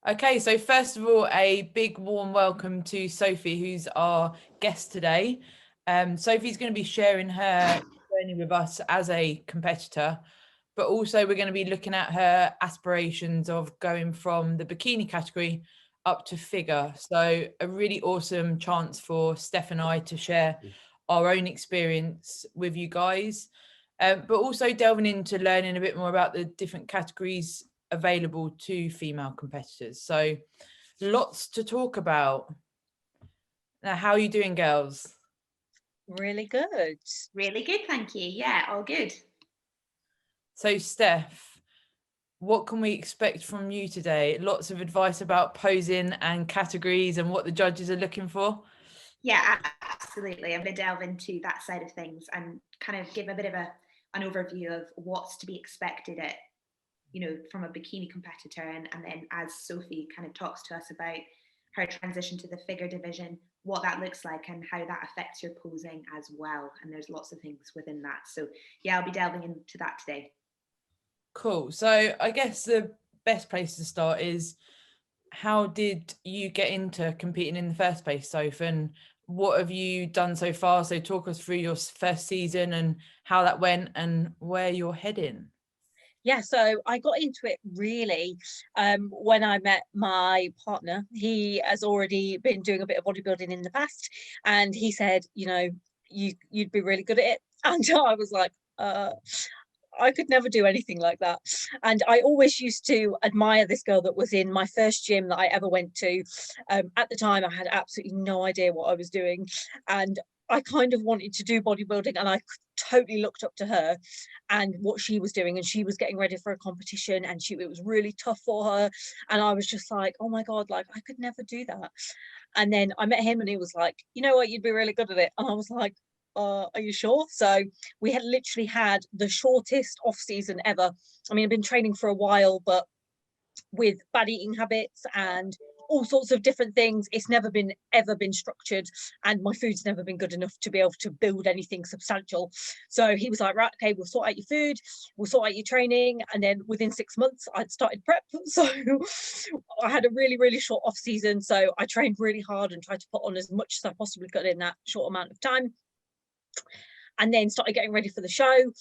Okay, so first of all, a big warm welcome to Sophie, who's our guest today. Sophie's going to be sharing her journey with us as a competitor, but also we're going to be looking at her aspirations of going from the bikini category up to figure. So a really awesome chance for Steff and I to share our own experience with you guys, but also delving into learning a bit more about the different categories available to female competitors. So lots to talk about. Now, how are you doing, girls? Really good. Really good, thank you. Yeah, all good. So Steff, what can we expect from you today? Lots of advice about posing and categories and what the judges are looking for? Yeah, absolutely. I'm going to delve into that side of things and kind of give a bit of an overview of what's to be expected from a bikini competitor. And then as Sophie kind of talks to us about her transition to the figure division, what that looks like and how that affects your posing as well. And there's lots of things within that. So yeah, I'll be delving into that today. Cool. So I guess the best place to start is, how did you get into competing in the first place, Soph? And what have you done so far? So talk us through your first season and how that went and where you're heading. Yeah, so I got into it really when I met my partner. He has already been doing a bit of bodybuilding in the past, and he said, you'd be really good at it. And I was like, I could never do anything like that. And I always used to admire this girl that was in my first gym that I ever went to. At the time, I had absolutely no idea what I was doing. And I kind of wanted to do bodybuilding, and I totally looked up to her and what she was doing. And she was getting ready for a competition, and it was really tough for her. And I was just like, oh my God, like I could never do that. And then I met him and he was like, you know what, you'd be really good at it. And I was like, are you sure? So we had literally had the shortest off season ever. I mean, I've been training for a while, but with bad eating habits and all sorts of different things, it's never been ever been structured, and my food's never been good enough to be able to build anything substantial. So he was like, right, okay, we'll sort out your food, we'll sort out your training. And then within 6 months I'd started prep. So I had a really, really short off season, so I trained really hard and tried to put on as much as I possibly could in that short amount of time, and then started getting ready for the show.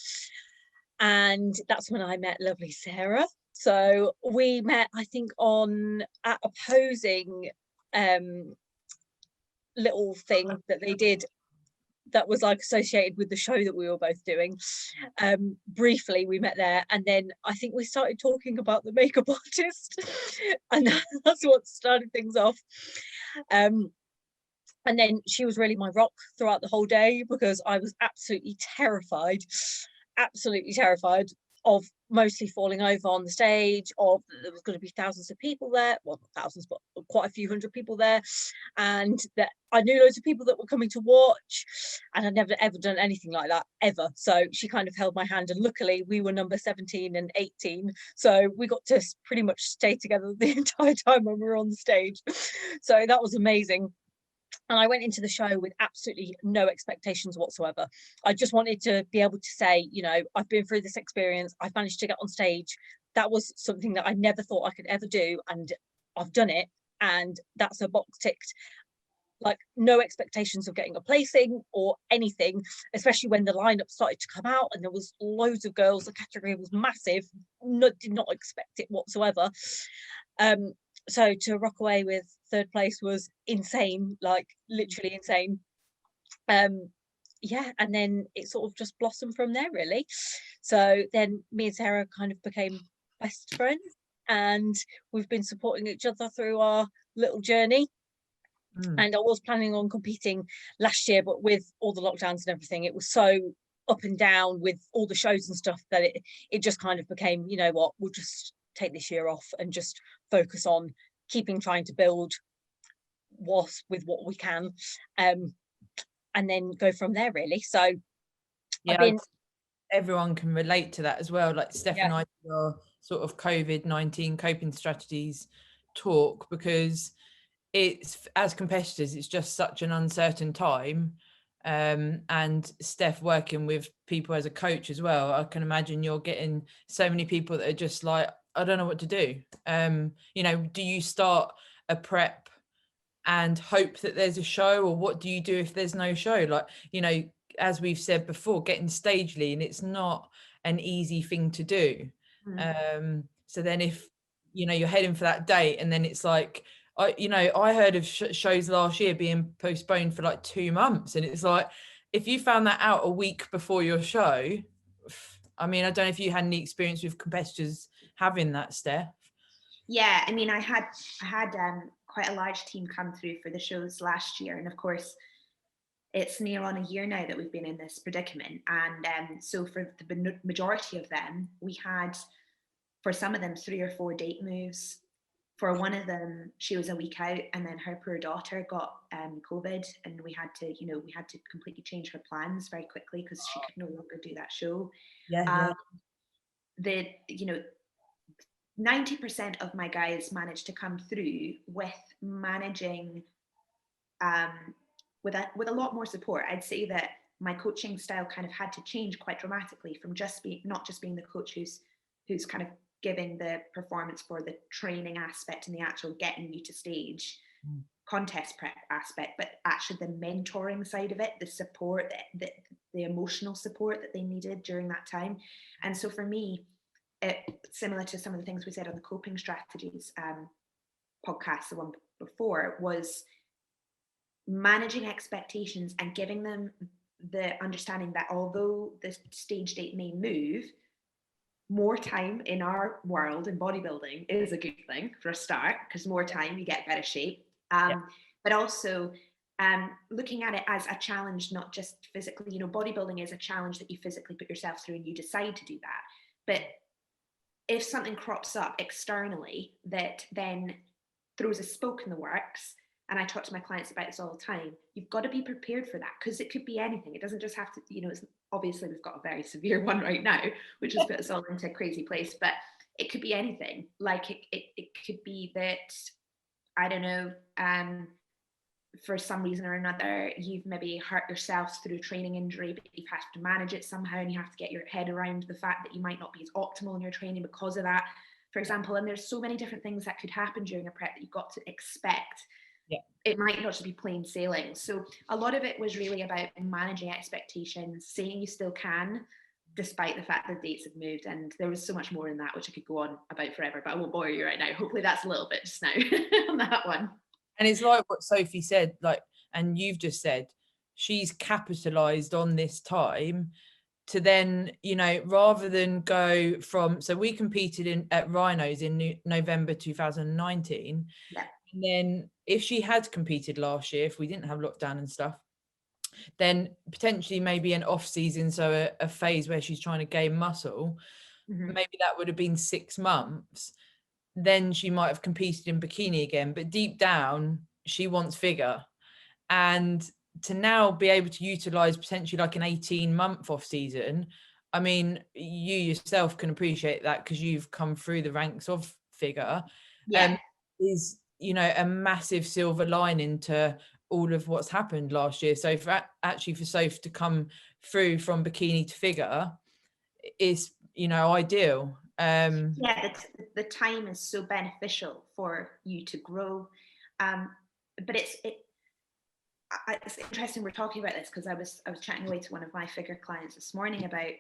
And that's when I met lovely Sarah. So we met, I think, at a posing little thing that they did that was like associated with the show that we were both doing. Briefly we met there, and then I think we started talking about the makeup artist, and that's what started things off. And then she was really my rock throughout the whole day, because I was absolutely terrified of mostly falling over on the stage, of there was going to be thousands of people there, well, not thousands, but quite a few hundred people there, and that I knew loads of people that were coming to watch, and I'd never ever done anything like that ever. So she kind of held my hand, and luckily we were number 17 and 18, so we got to pretty much stay together the entire time when we were on the stage. So that was amazing. And I went into the show with absolutely no expectations whatsoever. I just wanted to be able to say, I've been through this experience, I've managed to get on stage. That was something that I never thought I could ever do, and I've done it, and that's a box ticked. Like, no expectations of getting a placing or anything, especially when the lineup started to come out and there was loads of girls. The category was massive. Did not expect it whatsoever. So to rock away with third place was insane, like literally insane. Yeah, and then it sort of just blossomed from there, really. So then me and Sarah kind of became best friends, and we've been supporting each other through our little journey. And I was planning on competing last year, but with all the lockdowns and everything, it was so up and down with all the shows and stuff that it just kind of became, you know what, we'll just take this year off and just focus on trying to build with what we can, and then go from there, really. So yeah, everyone can relate to that as well. Like Steff and I do our sort of COVID-19 coping strategies talk, because it's, as competitors, it's just such an uncertain time. And Steff working with people as a coach as well, I can imagine you're getting so many people that are just like, I don't know what to do. You know, do you start a prep and hope that there's a show, or what do you do if there's no show? Like, you know, as we've said before, getting stage lean, it's not an easy thing to do. So then if, you know, you're heading for that date and then it's like, I heard of shows last year being postponed for like 2 months, and it's like, if you found that out a week before your show, I mean, I don't know if you had any experience with competitors having that, Steff. Yeah, I mean, I had quite a large team come through for the shows last year, and of course, it's near on a year now that we've been in this predicament. And so for the majority of them, we had, for some of them, 3 or 4 date moves. For one of them, she was a week out, and then her poor daughter got COVID, and we had to completely change her plans very quickly because she could no longer do that show. Yeah. 90% of my guys managed to come through with managing with a lot more support. I'd say that my coaching style kind of had to change quite dramatically from not just being the coach who's kind of giving the performance for the training aspect and the actual getting you to stage contest prep aspect, but actually the mentoring side of it, the support, the emotional support that they needed during that time. And so for me, similar to some of the things we said on the coping strategies podcast, the one before, was managing expectations and giving them the understanding that although the stage date may move, more time in our world in bodybuilding is a good thing for a start, because more time you get better shape. But also looking at it as a challenge, not just physically. You know, bodybuilding is a challenge that you physically put yourself through and you decide to do that. But if something crops up externally that then throws a spoke in the works, and I talk to my clients about this all the time, you've got to be prepared for that, because it could be anything. It doesn't just have to, you know, it's obviously we've got a very severe one right now, which has put us all into a crazy place, but it could be anything. Like it could be that, I don't know, for some reason or another, you've maybe hurt yourself through a training injury, but you have to manage it somehow, and you have to get your head around the fact that you might not be as optimal in your training because of that, for example. And there's so many different things that could happen during a prep that you've got to expect. It might not just be plain sailing. So a lot of it was really about managing expectations, saying you still can, despite the fact that dates have moved. And there was so much more in that, which I could go on about forever, but I won't bore you right now. Hopefully that's a little bit just now on that one. And it's like what Sophie said, like, and you've just said, she's capitalized on this time to then, you know, rather than go from, so we competed at Rhinos in November 2019. And then if she had competed last year, if we didn't have lockdown and stuff, then potentially maybe an off season, so a phase where she's trying to gain muscle, maybe that would have been 6 months. Then she might have competed in bikini again, but deep down she wants figure. And to now be able to utilize potentially like an 18-month off season, I mean, you yourself can appreciate that because you've come through the ranks of figure, is, you know, a massive silver lining to all of what's happened last year. So for Soph to come through from bikini to figure is, you know, ideal. The time is so beneficial for you to grow, but it's interesting we're talking about this, because I was chatting away to one of my figure clients this morning about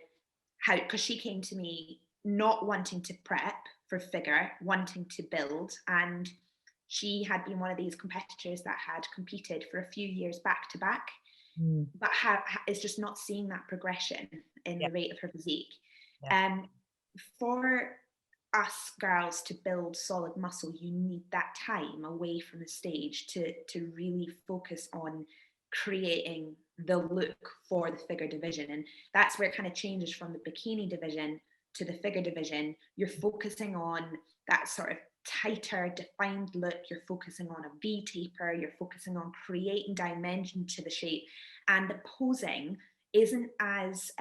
how, because she came to me not wanting to prep for figure, wanting to build, and she had been one of these competitors that had competed for a few years back to back, but is just not seeing that progression in the rate of her physique. For us girls to build solid muscle, you need that time away from the stage to really focus on creating the look for the figure division. And that's where it kind of changes from the bikini division to the figure division. You're focusing on that sort of tighter defined look, you're focusing on a V taper, you're focusing on creating dimension to the shape, and the posing isn't as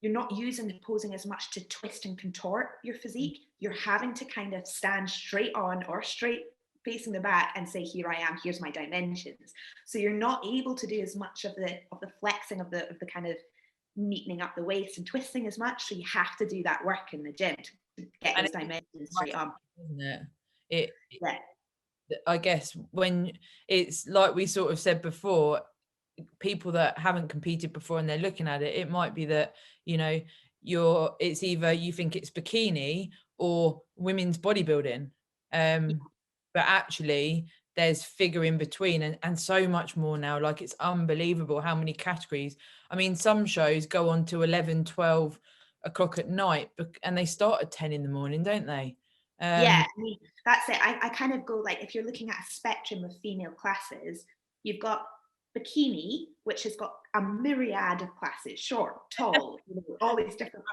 you're not using the posing as much to twist and contort your physique. You're having to kind of stand straight on or straight facing the back and say, here I am, here's my dimensions. So you're not able to do as much of the flexing of the kind of neatening up the waist and twisting as much. So you have to do that work in the gym to get those dimensions straight on. Isn't it? Yeah. I guess when it's like we sort of said before, people that haven't competed before and they're looking at it, it might be that, you know, it's either you think it's bikini or women's bodybuilding. But actually there's figure in between and so much more now. Like, it's unbelievable how many categories. I mean, some shows go on to 11, 12 o'clock at night, and they start at 10 in the morning, don't they? Yeah, I mean, that's it. I kind of go like, if you're looking at a spectrum of female classes, you've got bikini, which has got a myriad of classes, short, tall, you know, all these different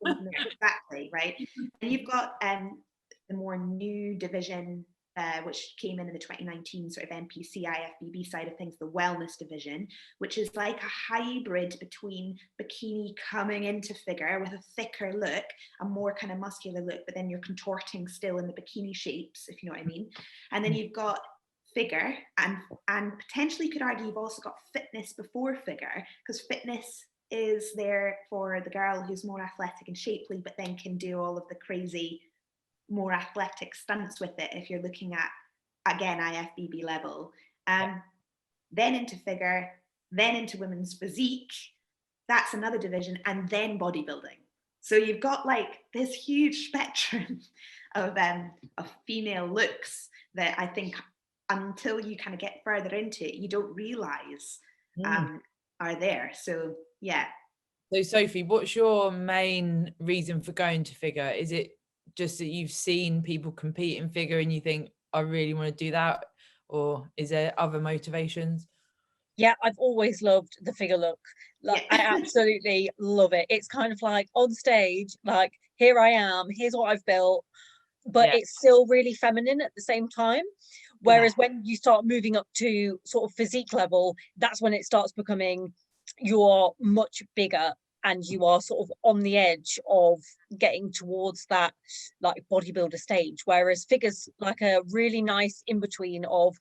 exactly, right? And you've got the more new division, which came in the 2019 sort of NPC IFBB side of things, the wellness division, which is like a hybrid between bikini coming into figure with a thicker look, a more kind of muscular look, but then you're contorting still in the bikini shapes, if you know what I mean. And then you've got figure, and potentially could argue you've also got fitness before figure, because fitness is there for the girl who's more athletic and shapely, but then can do all of the crazy more athletic stunts with it if you're looking at, again, IFBB level. Then into figure, then into women's physique, that's another division, and then bodybuilding. So you've got like this huge spectrum of female looks that I think until you kind of get further into it, you don't realize are there. So yeah. So Sophie, what's your main reason for going to figure? Is it just that you've seen people compete in figure and you think, I really want to do that? Or is there other motivations? Yeah, I've always loved the figure look. Like, I absolutely love it. It's kind of like on stage, like, here I am, here's what I've built, but it's still really feminine at the same time. Whereas when you start moving up to sort of physique level, that's when it starts becoming, you're much bigger and you are sort of on the edge of getting towards that like bodybuilder stage. Whereas figures like a really nice in between of,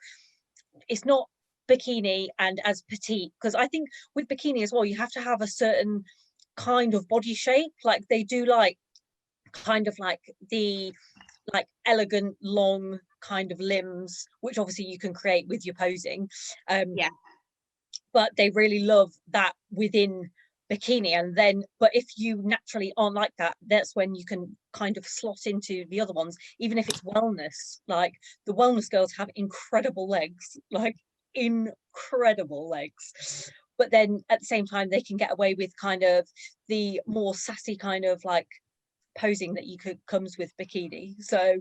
it's not bikini and as petite, because I think with bikini as well, you have to have a certain kind of body shape. Like, they do like kind of like the like elegant long kind of limbs, which obviously you can create with your posing, but they really love that within bikini. And then, but if you naturally aren't like that, that's when you can kind of slot into the other ones. Even if it's wellness, like the wellness girls have incredible legs, like incredible legs, but then at the same time they can get away with kind of the more sassy kind of like posing that comes with bikini. So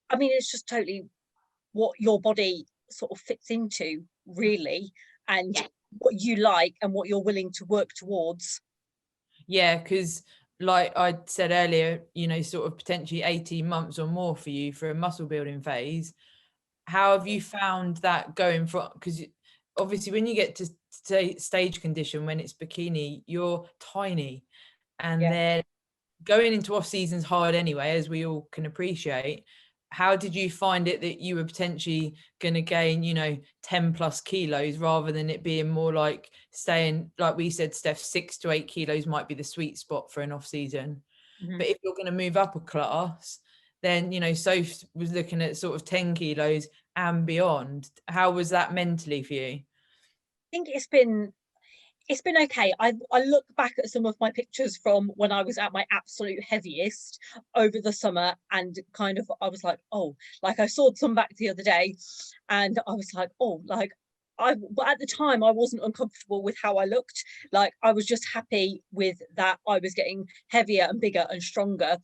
I mean, it's just totally what your body sort of fits into, really, and what you like and what you're willing to work towards. Yeah, because like I said earlier, you know, sort of potentially 18 months or more for you for a muscle building phase. How have you found that going from, because obviously when you get to stage condition, when it's bikini, you're tiny, and then going into off season's hard anyway, as we all can appreciate. How did you find it that you were potentially going to gain, you know, 10 plus kilos rather than it being more like staying, like we said, Steph, 6 to 8 kilos might be the sweet spot for an off season. But if you're going to move up a class, then, you know, Soph was looking at sort of 10 kilos and beyond. How was that mentally for you? I think it's been okay. I look back at some of my pictures from when I was at my absolute heaviest over the summer, and kind of I was like, oh, like I saw some back the other day, and I was like, oh, like but at the time I wasn't uncomfortable with how I looked. Like, I was just happy with that I was getting heavier and bigger and stronger.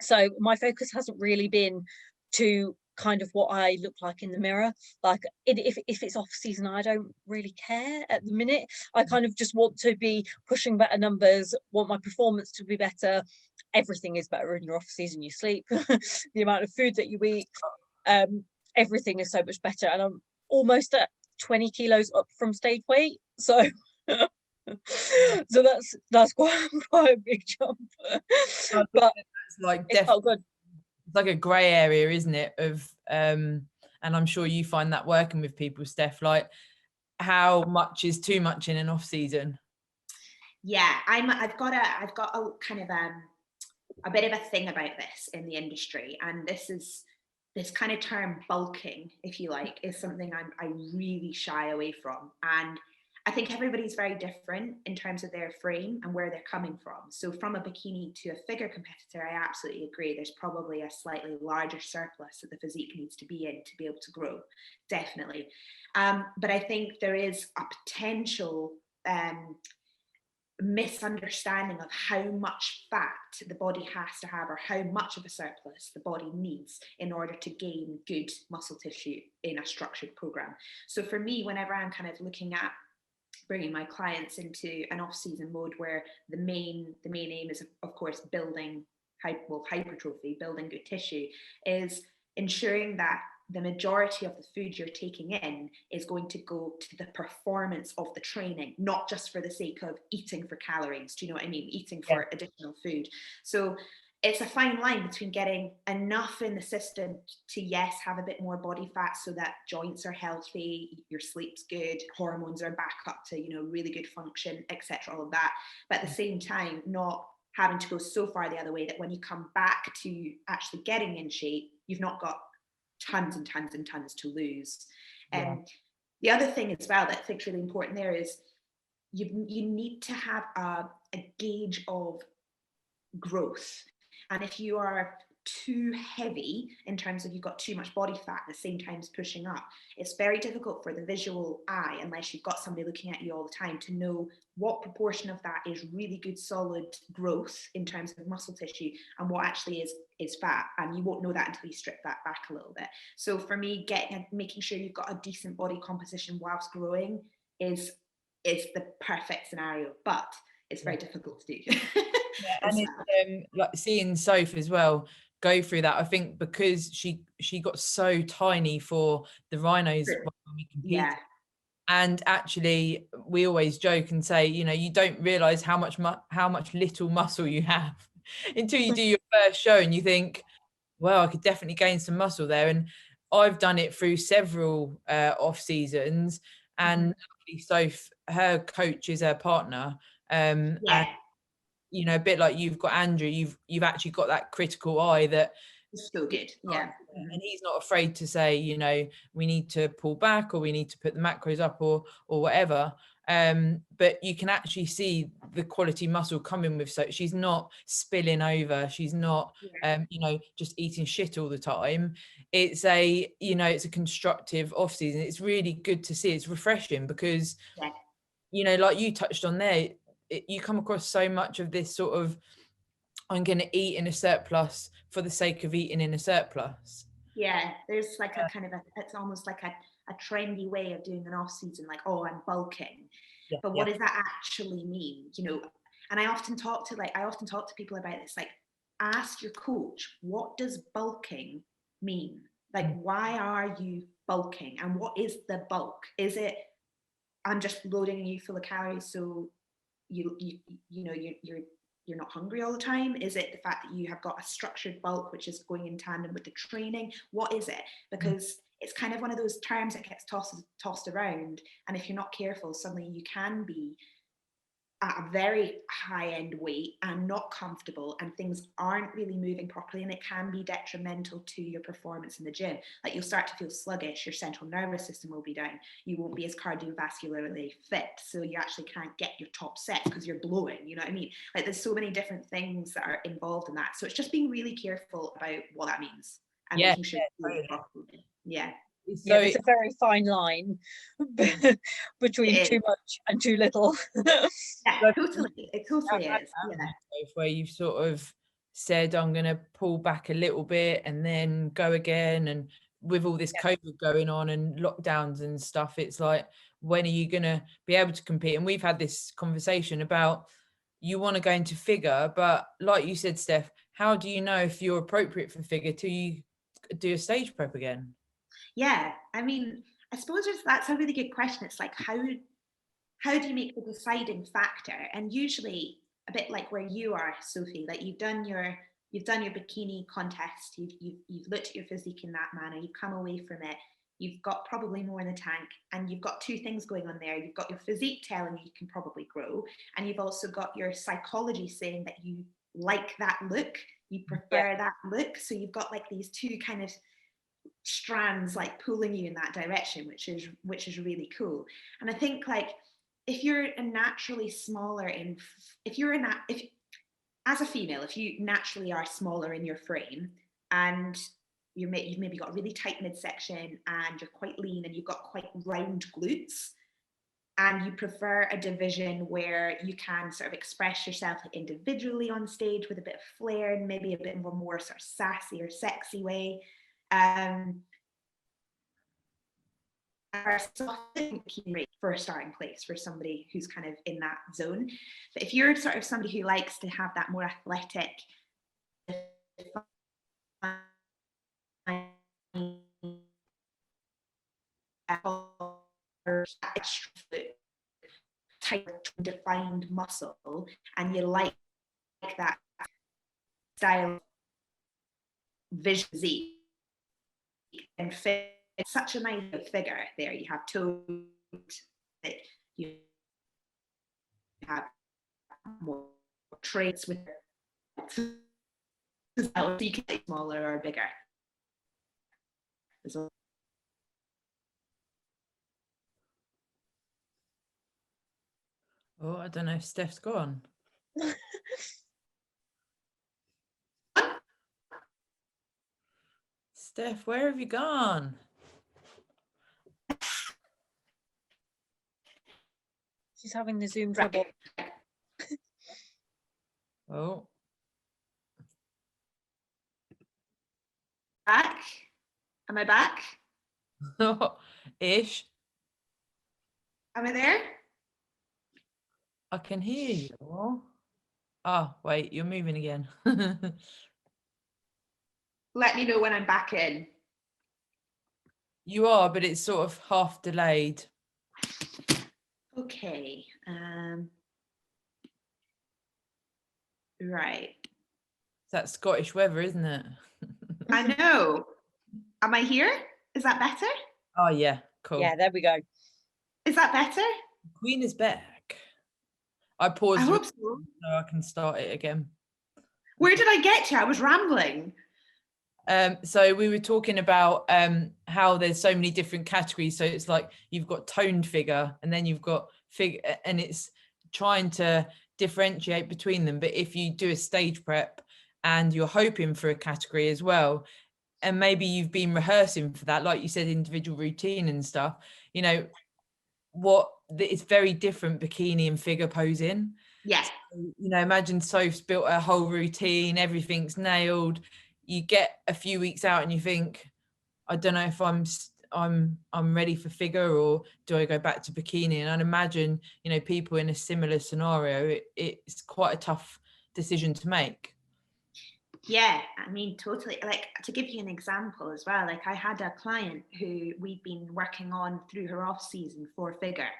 So my focus hasn't really been to kind of what I look like in the mirror. Like, if it's off season, I don't really care at the minute. I kind of just want to be pushing better numbers, want my performance to be better. Everything is better in your off season. You sleep, the amount of food that you eat, everything is so much better. And I'm almost at 20 kilos up from stage weight, so so that's quite a big jump. But it's like it felt good. It's like a grey area, isn't it, of and I'm sure you find that working with people, Steph, like how much is too much in an off season? Yeah, I've got a kind of a bit of a thing about this in the industry, and this kind of term bulking, if you like, is something I really shy away from. And I think everybody's very different in terms of their frame and where they're coming from. So from a bikini to a figure competitor, I absolutely agree. There's probably a slightly larger surplus that the physique needs to be in to be able to grow, definitely. But I think there is a potential misunderstanding of how much fat the body has to have, or how much of a surplus the body needs in order to gain good muscle tissue in a structured program. So for me, whenever I'm kind of looking at bringing my clients into an off-season mode where the main aim is, of course, building hypertrophy, building good tissue, is ensuring that the majority of the food you're taking in is going to go to the performance of the training, not just for the sake of eating for calories. Do you know what I mean? Eating for additional food. So it's a fine line between getting enough in the system to, yes, have a bit more body fat so that joints are healthy, your sleep's good, hormones are back up to, really good function, etc., all of that. But at the same time, not having to go so far the other way that when you come back to actually getting in shape, you've not got tons and tons and tons to lose. And the other thing as well that I think is really important there is you need to have a gauge of growth. And if you are too heavy in terms of you've got too much body fat at the same time as pushing up, it's very difficult for the visual eye, unless you've got somebody looking at you all the time, to know what proportion of that is really good solid growth in terms of muscle tissue and what actually is fat. And you won't know that until you strip that back a little bit. So for me, making sure you've got a decent body composition whilst growing is the perfect scenario, but it's very difficult to do. And it's like seeing Soph as well go through that. I think because she got so tiny for the rhinos when we competed. And actually, we always joke and say, you don't realize how much little muscle you have until you do your first show, and you think, well, I could definitely gain some muscle there. And I've done it through several off seasons, and Soph, her coach is her partner, and a bit like you've got Andrew, you've actually got that critical eye that it's so good. And he's not afraid to say, we need to pull back, or we need to put the macros up, or whatever. But you can actually see the quality muscle coming with, so she's not spilling over, she's not just eating shit all the time. It's a constructive off season. It's really good to see. It's refreshing because like you touched on there, you come across so much of this sort of, I'm going to eat in a surplus for the sake of eating in a surplus. Yeah, there's like a kind of it's almost like a trendy way of doing an off season, like, oh, I'm bulking. But what does that actually mean? And I often talk to people about this, like, ask your coach, what does bulking mean? Like, why are you bulking? And what is the bulk? Is it, I'm just loading you full of calories so you're not hungry all the time? Is it the fact that you have got a structured bulk which is going in tandem with the training? What is it? Because it's kind of one of those terms that gets tossed around, and if you're not careful, suddenly you can be at a very high end weight and not comfortable, and things aren't really moving properly, and it can be detrimental to your performance in the gym. Like, you'll start to feel sluggish, your central nervous system will be down, you won't be as cardiovascularly fit, so you actually can't get your top set because you're blowing, you know what I mean? Like, there's so many different things that are involved in that, so it's just being really careful about what that means and making sure you're properly. There's a very fine line between too much and too little. It totally is. Where you've sort of said, I'm going to pull back a little bit and then go again, and with all this COVID going on and lockdowns and stuff, it's like, when are you going to be able to compete? And we've had this conversation about, you want to go into figure, but like you said, Steff, how do you know if you're appropriate for figure till you do a stage prep again? Yeah, I mean, I suppose that's a really good question. It's like, how do you make the deciding factor? And usually, a bit like where you are, Sophie, like you've done your bikini contest, you've looked at your physique in that manner, you've come away from it, you've got probably more in the tank, and you've got two things going on there. You've got your physique telling you can probably grow, and you've also got your psychology saying that you like that look, you prefer that look. So you've got like these two kind of strands like pulling you in that direction, which is really cool. And I think like if you're a naturally smaller if as a female, if you naturally are smaller in your frame, and you've maybe got a really tight midsection and you're quite lean and you've got quite round glutes, and you prefer a division where you can sort of express yourself individually on stage with a bit of flair and maybe a bit of a more sort of sassy or sexy way, for a starting place for somebody who's kind of in that zone. But if you're sort of somebody who likes to have that more athletic, tight defined muscle, and you like that style visually and fit, it's such a nice figure there. You have toes, you have more traits with so you can get smaller or bigger. Oh, I don't know if Steph's gone. Steph, where have you gone? She's having the Zoom trouble. Oh. Back? Am I back? Ish. Am I there? I can hear you. Oh, wait, you're moving again. Let me know when I'm back in. You are, but it's sort of half delayed. Okay. Right. That's Scottish weather, isn't it? I know. Am I here? Is that better? Oh, yeah, cool. Yeah, there we go. Is that better? Queen is back. I paused. I hope so. So I can start it again. Where did I get to? I was rambling. So we were talking about how there's so many different categories. So it's like you've got toned figure, and then you've got figure, and it's trying to differentiate between them. But if you do a stage prep and you're hoping for a category as well, and maybe you've been rehearsing for that, like you said, individual routine and stuff, you know, it's very different bikini and figure posing. Yes. You know, imagine Soph's built a whole routine, everything's nailed. You get a few weeks out and you think, I don't know if I'm ready for figure, or do I go back to bikini? And I'd imagine, you know, people in a similar scenario, it's quite a tough decision to make. Yeah, I mean, totally. Like, to give you an example as well, like I had a client who we'd been working on through her off season for figure.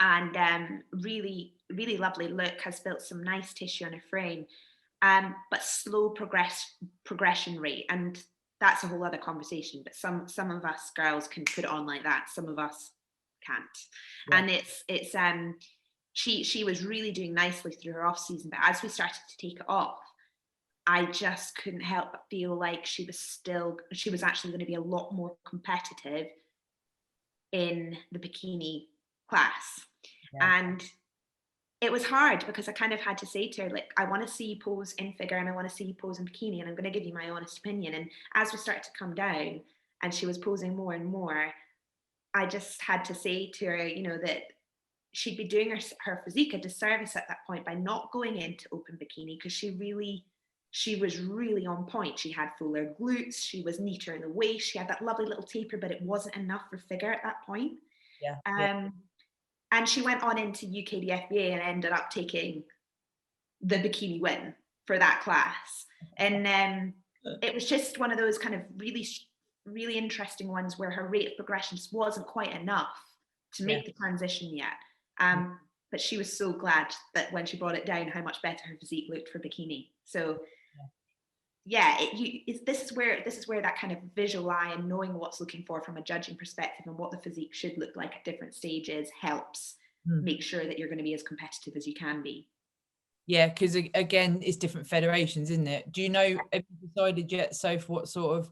And really, really lovely look, has built some nice tissue on her frame, but slow progression rate. And that's a whole other conversation, but some of us girls can put it on like that, some of us can't. Yeah. And it's she was really doing nicely through her off season, but as we started to take it off, I just couldn't help but feel like she was actually going to be a lot more competitive in the bikini class. Yeah. And it was hard because I kind of had to say to her, like, I want to see you pose in figure and I want to see you pose in bikini, and I'm going to give you my honest opinion. And as we started to come down and she was posing more and more, I just had to say to her, you know, that she'd be doing her physique a disservice at that point by not going into open bikini, because she was really on point. She had fuller glutes, she was neater in the waist, she had that lovely little taper, but it wasn't enough for figure at that point. Yeah. And she went on into UKDFBA and ended up taking the bikini win for that class. And it was just one of those kind of really, really interesting ones where her rate of progression just wasn't quite enough to make the transition yet. But she was so glad that when she brought it down, how much better her physique looked for bikini. So yeah, this is where that kind of visual eye and knowing what's looking for from a judging perspective and what the physique should look like at different stages helps make sure that you're going to be as competitive as you can be. Yeah, because again, it's different federations, isn't it? Do you know, have you decided yet, Soph, what sort of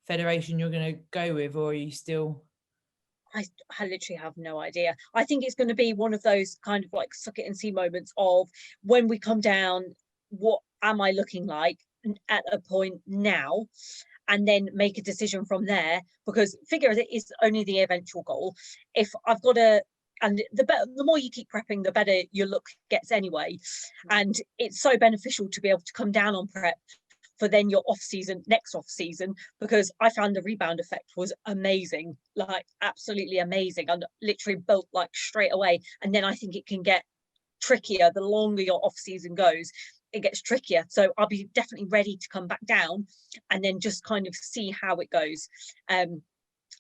federation you're going to go with, or are you still? I literally have no idea. I think it's going to be one of those kind of like suck it and see moments of when we come down, what am I looking like at a point now? And then make a decision from there, because figure it is only the eventual goal. If I've got a, and the more you keep prepping, the better your look gets anyway. And it's so beneficial to be able to come down on prep for then your next off season, because I found the rebound effect was amazing, like absolutely amazing, and literally built like straight away. And then I think it can get trickier the longer your off season goes. It gets trickier, so I'll be definitely ready to come back down and then just kind of see how it goes,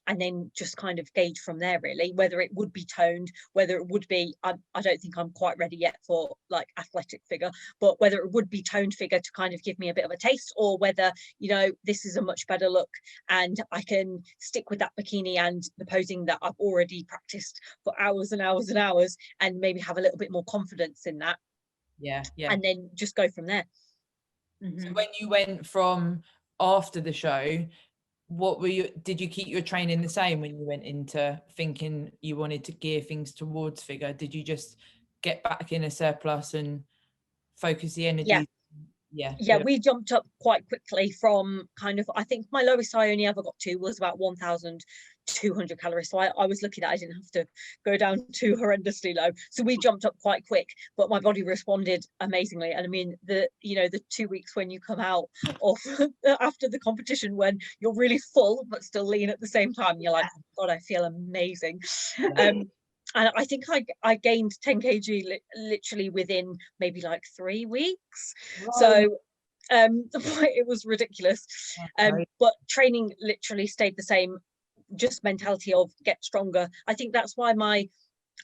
and then just kind of gauge from there, really, whether it would be toned, whether it would be, I don't think I'm quite ready yet for like athletic figure, but whether it would be toned figure to kind of give me a bit of a taste, or whether, you know, this is a much better look and I can stick with that bikini and the posing that I've already practiced for hours and hours and hours, and maybe have a little bit more confidence in that. Yeah. And then just go from there. So when you went from after the show, did you keep your training the same when you went into thinking you wanted to gear things towards figure? Did you just get back in a surplus and focus the energy? Yeah, we jumped up quite quickly from kind of, I think my lowest I only ever got to was about 1,200 calories. So I was lucky that I didn't have to go down too horrendously low. So we jumped up quite quick, but my body responded amazingly. And I mean, the 2 weeks when you come out of after the competition, when you're really full but still lean at the same time, you're like, oh God, I feel amazing. And I think I gained 10 kg literally within maybe like 3 weeks. Wow. So it was ridiculous. But training literally stayed the same, just mentality of get stronger. I think that's why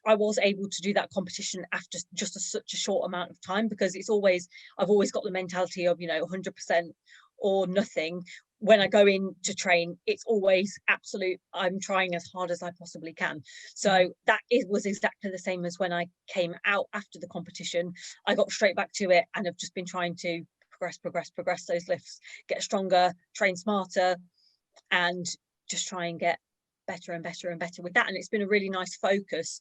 I was able to do that competition after just such a short amount of time, because I've always got the mentality of 100% or nothing. When I go in to train, it's always absolute, I'm trying as hard as I possibly can. So that was exactly the same as when I came out after the competition. I got straight back to it and have just been trying to progress those lifts, get stronger, train smarter, and just try and get better and better and better with that. And it's been a really nice focus,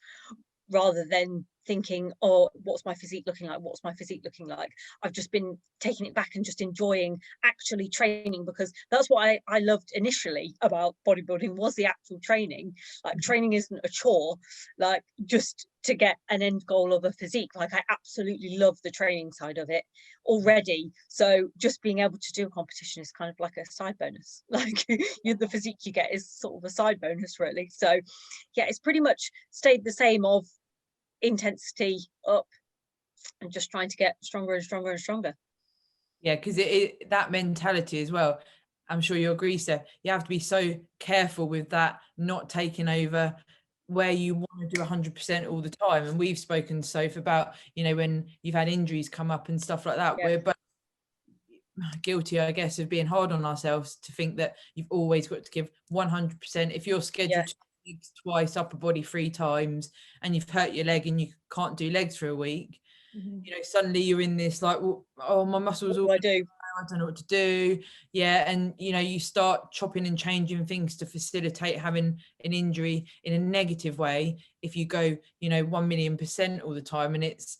rather than thinking, oh, what's my physique looking like? I've just been taking it back and just enjoying actually training, because that's what I loved initially about bodybuilding, was the actual training. Like, training isn't a chore, like just to get an end goal of a physique. Like, I absolutely love the training side of it already. So just being able to do a competition is kind of like a side bonus. Like, the physique you get is sort of a side bonus, really. So yeah, it's pretty much stayed the same, of intensity up and just trying to get stronger and stronger and stronger. Yeah, because that mentality as well, I'm sure you agree, Steph, you have to be so careful with that, not taking over where you want to do 100% all the time. And we've spoken, Soph, about when you've had injuries come up and stuff like that. We're both guilty, I guess, of being hard on ourselves to think that you've always got to give 100%. If you're scheduled to do legs twice, upper body 3 times, and you've hurt your leg and you can't do legs for a week, suddenly you're in this like, well, oh, my muscles all, I don't know what to do. And you start chopping and changing things to facilitate having an injury in a negative way if you go 1,000,000% all the time. And it's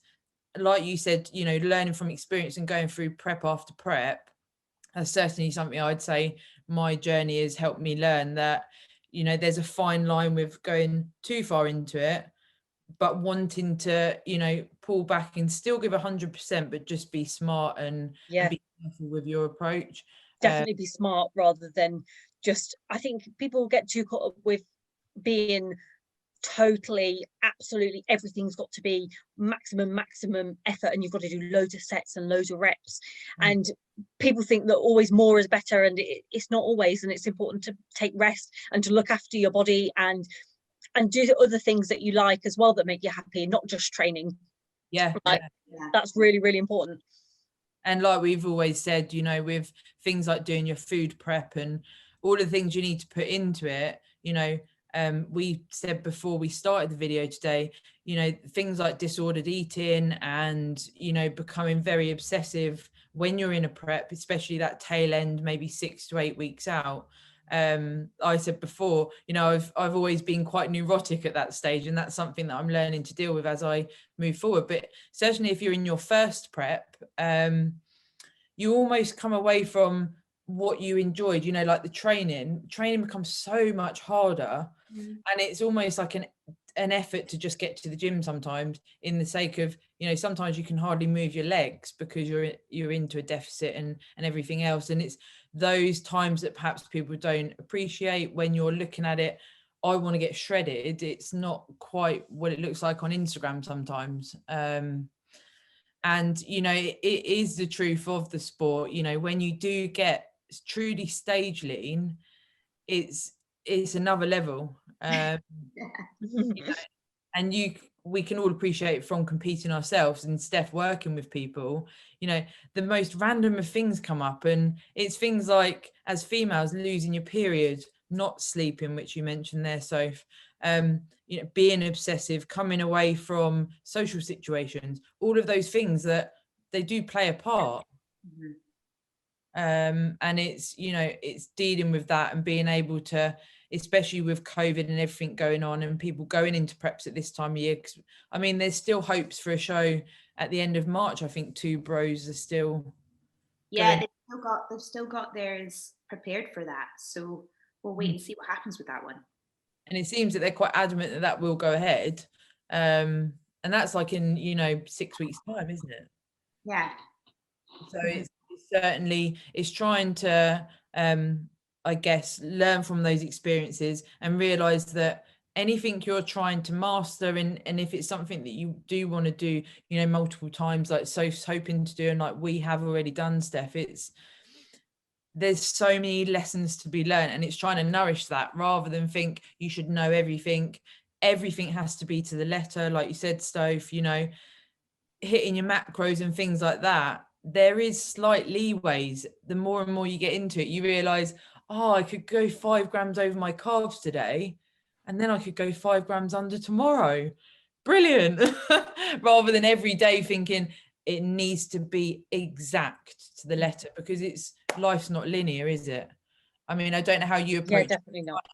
like you said, learning from experience and going through prep after prep. That's certainly something I'd say my journey has helped me learn, that there's a fine line with going too far into it, but wanting to pull back and still give 100%, but just be smart and be careful with your approach. Definitely be smart, rather than just, I think people get too caught up with being totally, absolutely everything's got to be maximum effort, and you've got to do loads of sets and loads of reps. And people think that always more is better, and it's not always. And it's important to take rest and to look after your body and do the other things that you like as well, that make you happy, not just training. That's really, really important. And like we've always said, you know, with things like doing your food prep and all the things you need to put into it, you know, we said before we started the video today, you know, things like disordered eating and, you know, becoming very obsessive when you're in a prep, especially that tail end, maybe 6 to 8 weeks out. I said before, you know, I've always been quite neurotic at that stage, and that's something that I'm learning to deal with as I move forward. But certainly if you're in your first prep, you almost come away from what you enjoyed, you know, like the training becomes so much harder. And it's almost like an effort to just get to the gym sometimes, in the sake of, you know, sometimes you can hardly move your legs because you're into a deficit and everything else. And it's those times that perhaps people don't appreciate when you're looking at it. I want to get shredded. It's not quite what it looks like on Instagram sometimes. And, you know, it is the truth of the sport. You know, when you do get truly stage lean, it's another level. You know, and we can all appreciate from competing ourselves, and Steff working with people, you know, the most random of things come up, and it's things like, as females, losing your period, not sleeping, which you mentioned there, Soph, you know, being obsessive, coming away from social situations, all of those things that they do play a part. And it's, you know, it's dealing with that and being able to, especially with COVID and everything going on and people going into preps at this time of year. 'Cause, I mean, there's still hopes for a show at the end of March. I think Two Bros are still Yeah, going. they've still got theirs prepared for that. So we'll wait and see what happens with that one. And it seems that they're quite adamant that that will go ahead. And that's like in, you know, 6 weeks time, isn't it? Yeah. So it's certainly, it's trying to, I guess, learn from those experiences and realize that anything you're trying to master, and if it's something that you do want to do, you know, multiple times, like Soph's hoping to do, and like we have already done, Steff, there's so many lessons to be learned, and it's trying to nourish that rather than think you should know everything. Everything has to be to the letter, like you said, Soph, you know, hitting your macros and things like that. There is slight leeways. The more and more you get into it, you realize, oh, I could go 5 grams over my carbs today, and then I could go 5 grams under tomorrow. Brilliant. Rather than every day thinking it needs to be exact to the letter, because life's not linear, is it? I mean, I don't know how you approach. Yeah, definitely not.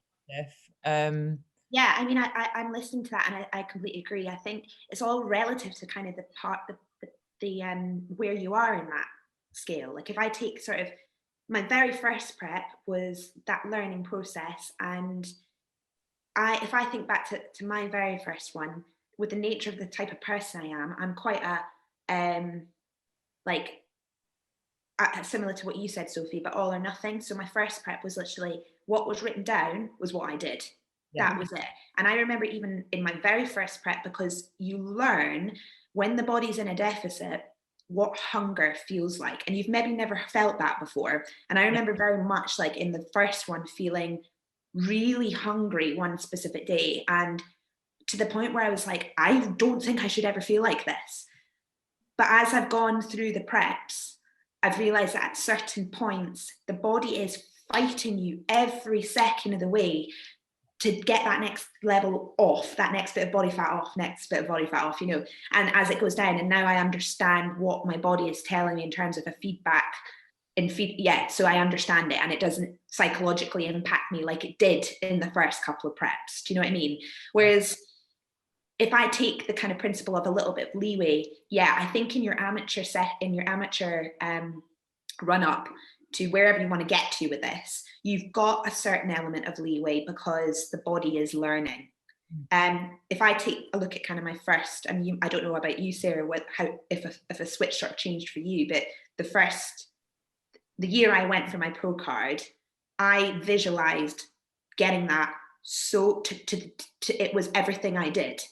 Yeah, I mean, I'm listening to that, and I completely agree. I think it's all relative to kind of the where you are in that scale. Like if I take sort of my very first prep was that learning process, and if I think back to my very first one, with the nature of the type of person I am, I'm quite similar to what you said, Sophie, but all or nothing. So my first prep was literally what was written down was what I did. Yeah. That was it. And I remember even in my very first prep, because you learn when the body's in a deficit what hunger feels like, and you've maybe never felt that before. And I remember very much like in the first one feeling really hungry one specific day, and to the point where I was like, I don't think I should ever feel like this. But as I've gone through the preps, I've realized that at certain points the body is fighting you every second of the way to get that next level off, that next bit of body fat off, you know, and as it goes down. And now I understand what my body is telling me in terms of a feedback. So I understand it, and it doesn't psychologically impact me like it did in the first couple of preps. Do you know what I mean? Whereas if I take the kind of principle of a little bit of leeway, yeah, I think in your amateur run up to wherever you want to get to with this, you've got a certain element of leeway because the body is learning. If I take a look at kind of my first, I mean, I don't know about you, Sarah, if a switch sort of changed for you, but the year I went for my pro card, I visualized getting that, so it was everything I did.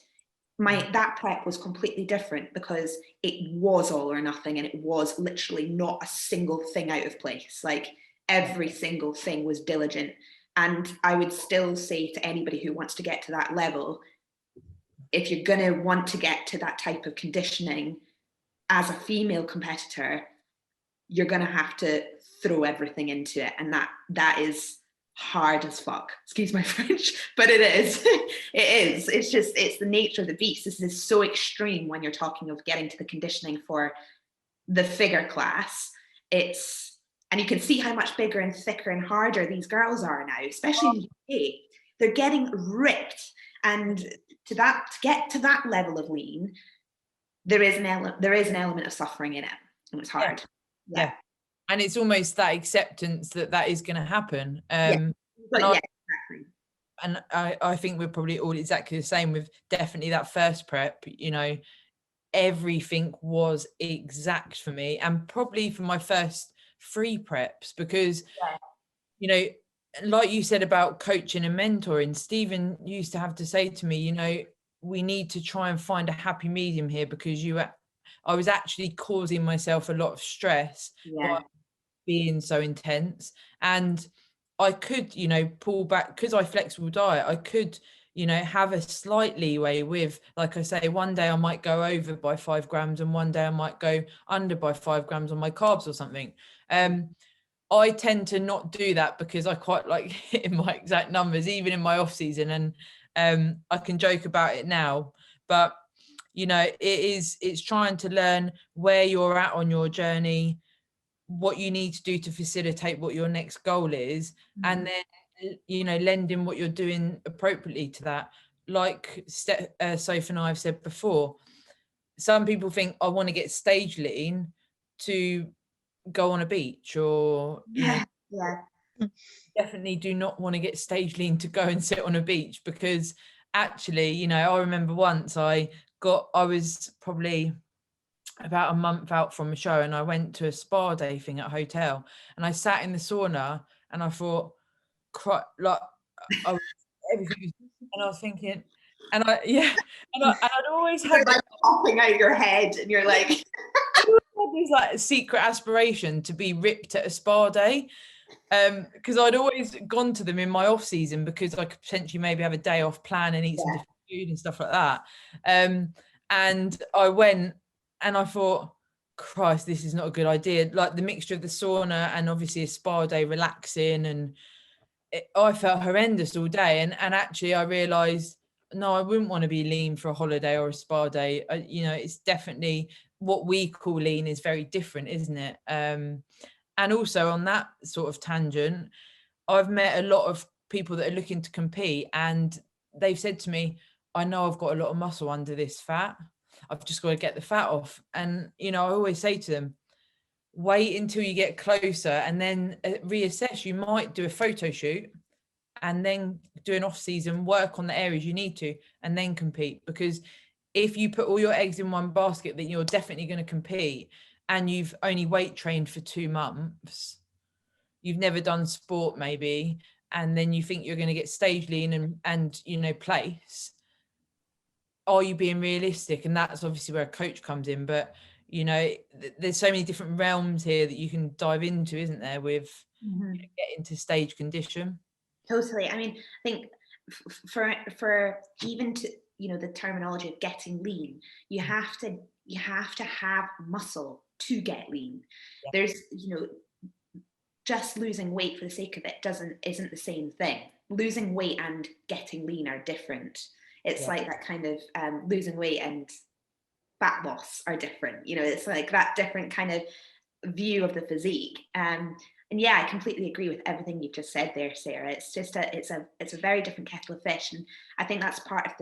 That prep was completely different because it was all or nothing, and it was literally not a single thing out of place. Like every single thing was diligent. And I would still say to anybody who wants to get to that level, if you're going to want to get to that type of conditioning as a female competitor, you're going to have to throw everything into it. And that is hard as fuck. Excuse my French, but it is. It is. It's just, it's the nature of the beast. This is so extreme when you're talking of getting to the conditioning for the figure class. And you can see how much bigger and thicker and harder these girls are now, especially in the UK. They're getting ripped. And to get to that level of lean, there is an element of suffering in it, and it's hard. Yeah. And it's almost that acceptance that is going to happen. Exactly. And I think we're probably all exactly the same with definitely that first prep. You know, everything was exact for me, and probably for my first 3 preps, because you know, like you said about coaching and mentoring, Stephen used to have to say to me, you know, we need to try and find a happy medium here, because I was actually causing myself a lot of stress by being so intense. And I could, you know, pull back, because I flexible diet, I could, you know, have a slight leeway with, like I say, one day I might go over by 5 grams and one day I might go under by 5 grams on my carbs or something. I tend to not do that, because I quite like hitting my exact numbers, even in my off season. And I can joke about it now, but you know, it's trying to learn where you're at on your journey, what you need to do to facilitate what your next goal is, and then, you know, lending what you're doing appropriately to that. Like Sophie and I have said before, some people think I want to get stage lean to go on a beach, or you know, definitely do not want to get stage lean to go and sit on a beach, because actually, you know, I remember once I was probably about a month out from a show, and I went to a spa day thing at a hotel, and I sat in the sauna and I thought, like, everything was, and I was thinking, and I'd always had like popping out your head, and you're like this like secret aspiration to be ripped at a spa day, because I'd always gone to them in my off season, because I could potentially maybe have a day off, plan and eat some different food and stuff like that. And I went and I thought, Christ, this is not a good idea. Like the mixture of the sauna and obviously a spa day, relaxing, and I felt horrendous all day. And actually I realized, no, I wouldn't want to be lean for a holiday or a spa day. You know, it's definitely, what we call lean is very different, isn't it? And also on that sort of tangent, I've met a lot of people that are looking to compete, and they've said to me, I know I've got a lot of muscle under this fat. I've just got to get the fat off. And, you know, I always say to them, wait until you get closer and then reassess. You might do a photo shoot and then do an off season, work on the areas you need to, and then compete. Because if you put all your eggs in one basket, then you're definitely going to compete, and you've only weight trained for 2 months, you've never done sport maybe, and then you think you're going to get stage lean and you know, place. Are you being realistic? And that's obviously where a coach comes in. But you know, there's so many different realms here that you can dive into, isn't there, with you know, getting to stage condition. Totally. I mean, I think for even to, you know, the terminology of getting lean, you have to have muscle to get lean. There's, you know, just losing weight for the sake of it isn't the same thing. Losing weight and getting lean are different. It's like that kind of losing weight and fat loss are different. You know, it's like that different kind of view of the physique. And yeah, I completely agree with everything you've just said there, Sarah. It's just it's a very different kettle of fish, and I think that's part of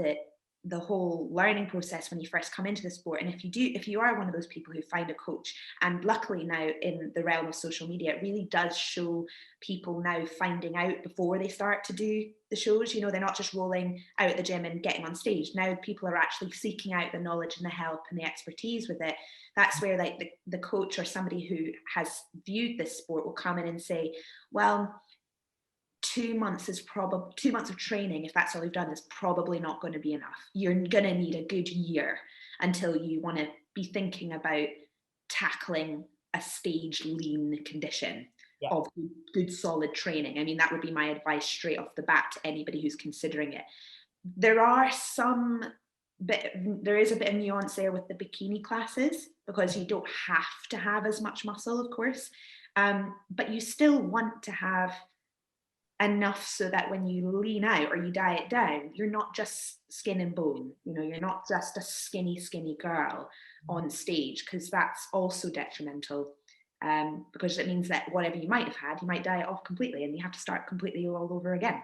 the whole learning process when you first come into the sport. And if you are one of those people who find a coach, and luckily now in the realm of social media, it really does show people now finding out before they start to do the shows. You know, they're not just rolling out at the gym and getting on stage. Now people are actually seeking out the knowledge and the help and the expertise with it. That's where like the coach or somebody who has viewed this sport will come in and say, well, 2 months of training, if that's all you've done, is probably not going to be enough. You're going to need a good year until you want to be thinking about tackling a stage lean condition of good solid training. I mean, that would be my advice straight off the bat to anybody who's considering it. There are some but there is a bit of nuance there with the bikini classes, because you don't have to have as much muscle, of course, but you still want to have enough so that when you lean out or you diet down, you're not just skin and bone, you know, you're not just a skinny girl on stage, because that's also detrimental, because it means that whatever you might have had, you might diet off completely and you have to start completely all over again.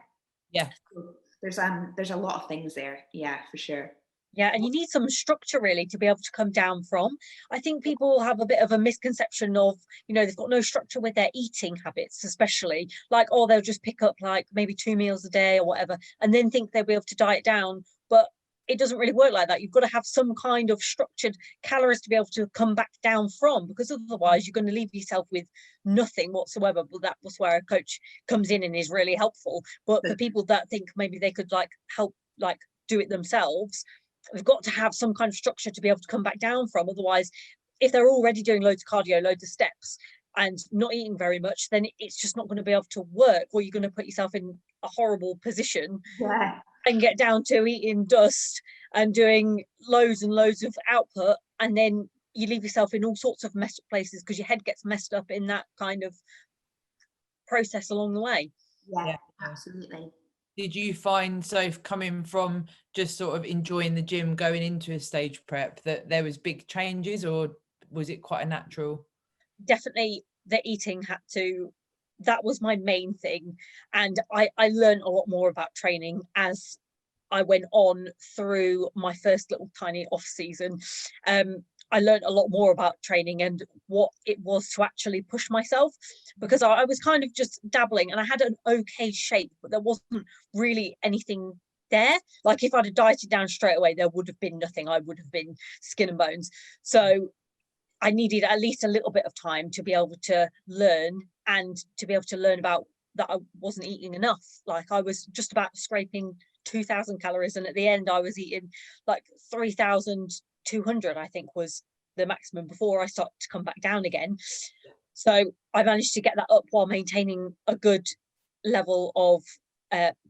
Yeah. So there's a lot of things there, yeah, for sure. Yeah, and you need some structure really to be able to come down from. I think people have a bit of a misconception of, you know, they've got no structure with their eating habits, especially like, oh, they'll just pick up like maybe 2 meals a day or whatever, and then think they'll be able to diet down. But it doesn't really work like that. You've got to have some kind of structured calories to be able to come back down from, because otherwise you're going to leave yourself with nothing whatsoever. But that was where a coach comes in and is really helpful. But for people that think maybe they could like help, like do it themselves, they've got to have some kind of structure to be able to come back down from. Otherwise, if they're already doing loads of cardio, loads of steps, and not eating very much, then it's just not going to be able to work, or you're going to put yourself in a horrible position and get down to eating dust and doing loads and loads of output, and then you leave yourself in all sorts of messed up places because your head gets messed up in that kind of process along the way. Yeah, absolutely. Did you find, so coming from just sort of enjoying the gym going into a stage prep, that there was big changes, or was it quite a natural? Definitely the eating had to, that was my main thing. And I learned a lot more about training as I went on through my first little tiny off season. I learned a lot more about training and what it was to actually push myself, because I was kind of just dabbling and I had an okay shape, but there wasn't really anything there. Like if I'd have dieted down straight away, there would have been nothing. I would have been skin and bones. So I needed at least a little bit of time to be able to learn, and to be able to learn about that I wasn't eating enough. Like I was just about scraping 2,000 calories, and at the end I was eating like 3,200, I think was the maximum before I started to come back down again. So I managed to get that up while maintaining a good level of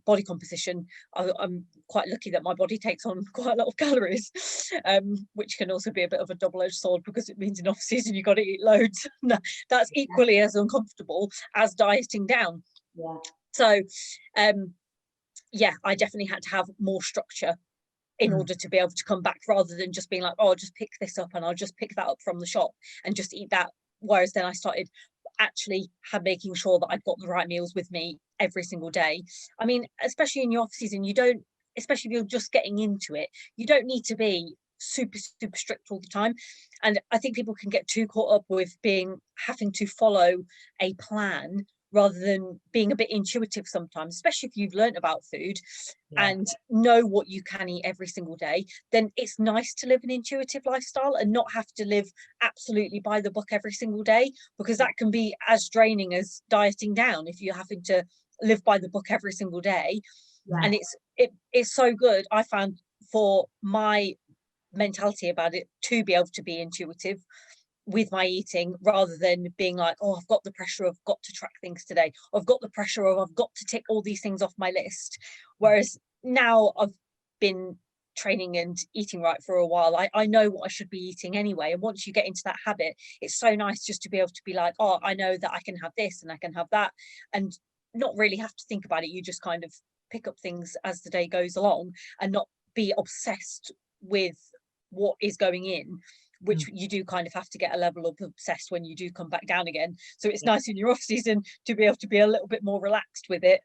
body composition. I'm quite lucky that my body takes on quite a lot of calories, which can also be a bit of a double-edged sword, because it means in off season you've got to eat loads. That's equally as uncomfortable as dieting down. Yeah. So yeah, I definitely had to have more structure in order to be able to come back, rather than just being like, oh, I'll just pick this up and I'll just pick that up from the shop and just eat that. Whereas then I started actually making sure that I've got the right meals with me every single day. I mean, especially in your off season, you don't, especially if you're just getting into it, you don't need to be super strict all the time. And I think people can get too caught up with having to follow a plan rather than being a bit intuitive sometimes, especially if you've learned about food and know what you can eat every single day. Then it's nice to live an intuitive lifestyle and not have to live absolutely by the book every single day, because that can be as draining as dieting down if you're having to live by the book every single day. And it's so good, I found, for my mentality about it, to be able to be intuitive with my eating, rather than being like, oh, I've got the pressure of got to track things today, I've got the pressure of I've got to tick all these things off my list. Whereas now I've been training and eating right for a while, I know what I should be eating anyway. And once you get into that habit, it's so nice just to be able to be like, oh, I know that I can have this and I can have that, and not really have to think about it. You just kind of pick up things as the day goes along and not be obsessed with what is going in, which you do kind of have to get a level of obsessed when you do come back down again. So it's nice in your off season to be able to be a little bit more relaxed with it,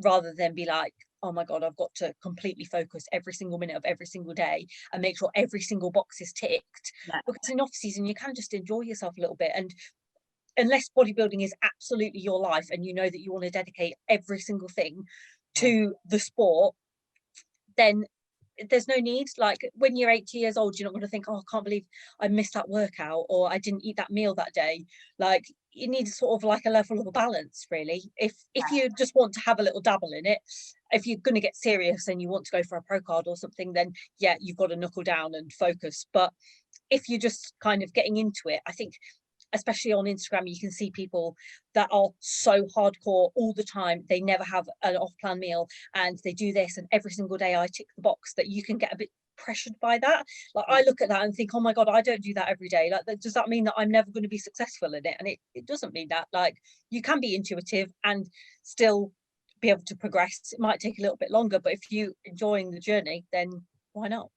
rather than be like, oh my God, I've got to completely focus every single minute of every single day and make sure every single box is ticked. Because in off season, you can just enjoy yourself a little bit. And unless bodybuilding is absolutely your life and you know that you want to dedicate every single thing to the sport, then there's no need. Like when you're 80 years old, you're not going to think, oh, I can't believe I missed that workout, or I didn't eat that meal that day. Like you need sort of like a level of a balance, really. If you just want to have a little dabble in it, if you're going to get serious and you want to go for a pro card or something, then yeah, you've got to knuckle down and focus. But if you're just kind of getting into it, I think especially on Instagram, you can see people that are so hardcore all the time. They never have an off-plan meal and they do this, and every single day I tick the box, that you can get a bit pressured by that. Like I look at that and think, oh my God, I don't do that every day. Like, does that mean that I'm never going to be successful in it? And it doesn't mean that. Like, you can be intuitive and still be able to progress. It might take a little bit longer, but if you're enjoying the journey, then why not?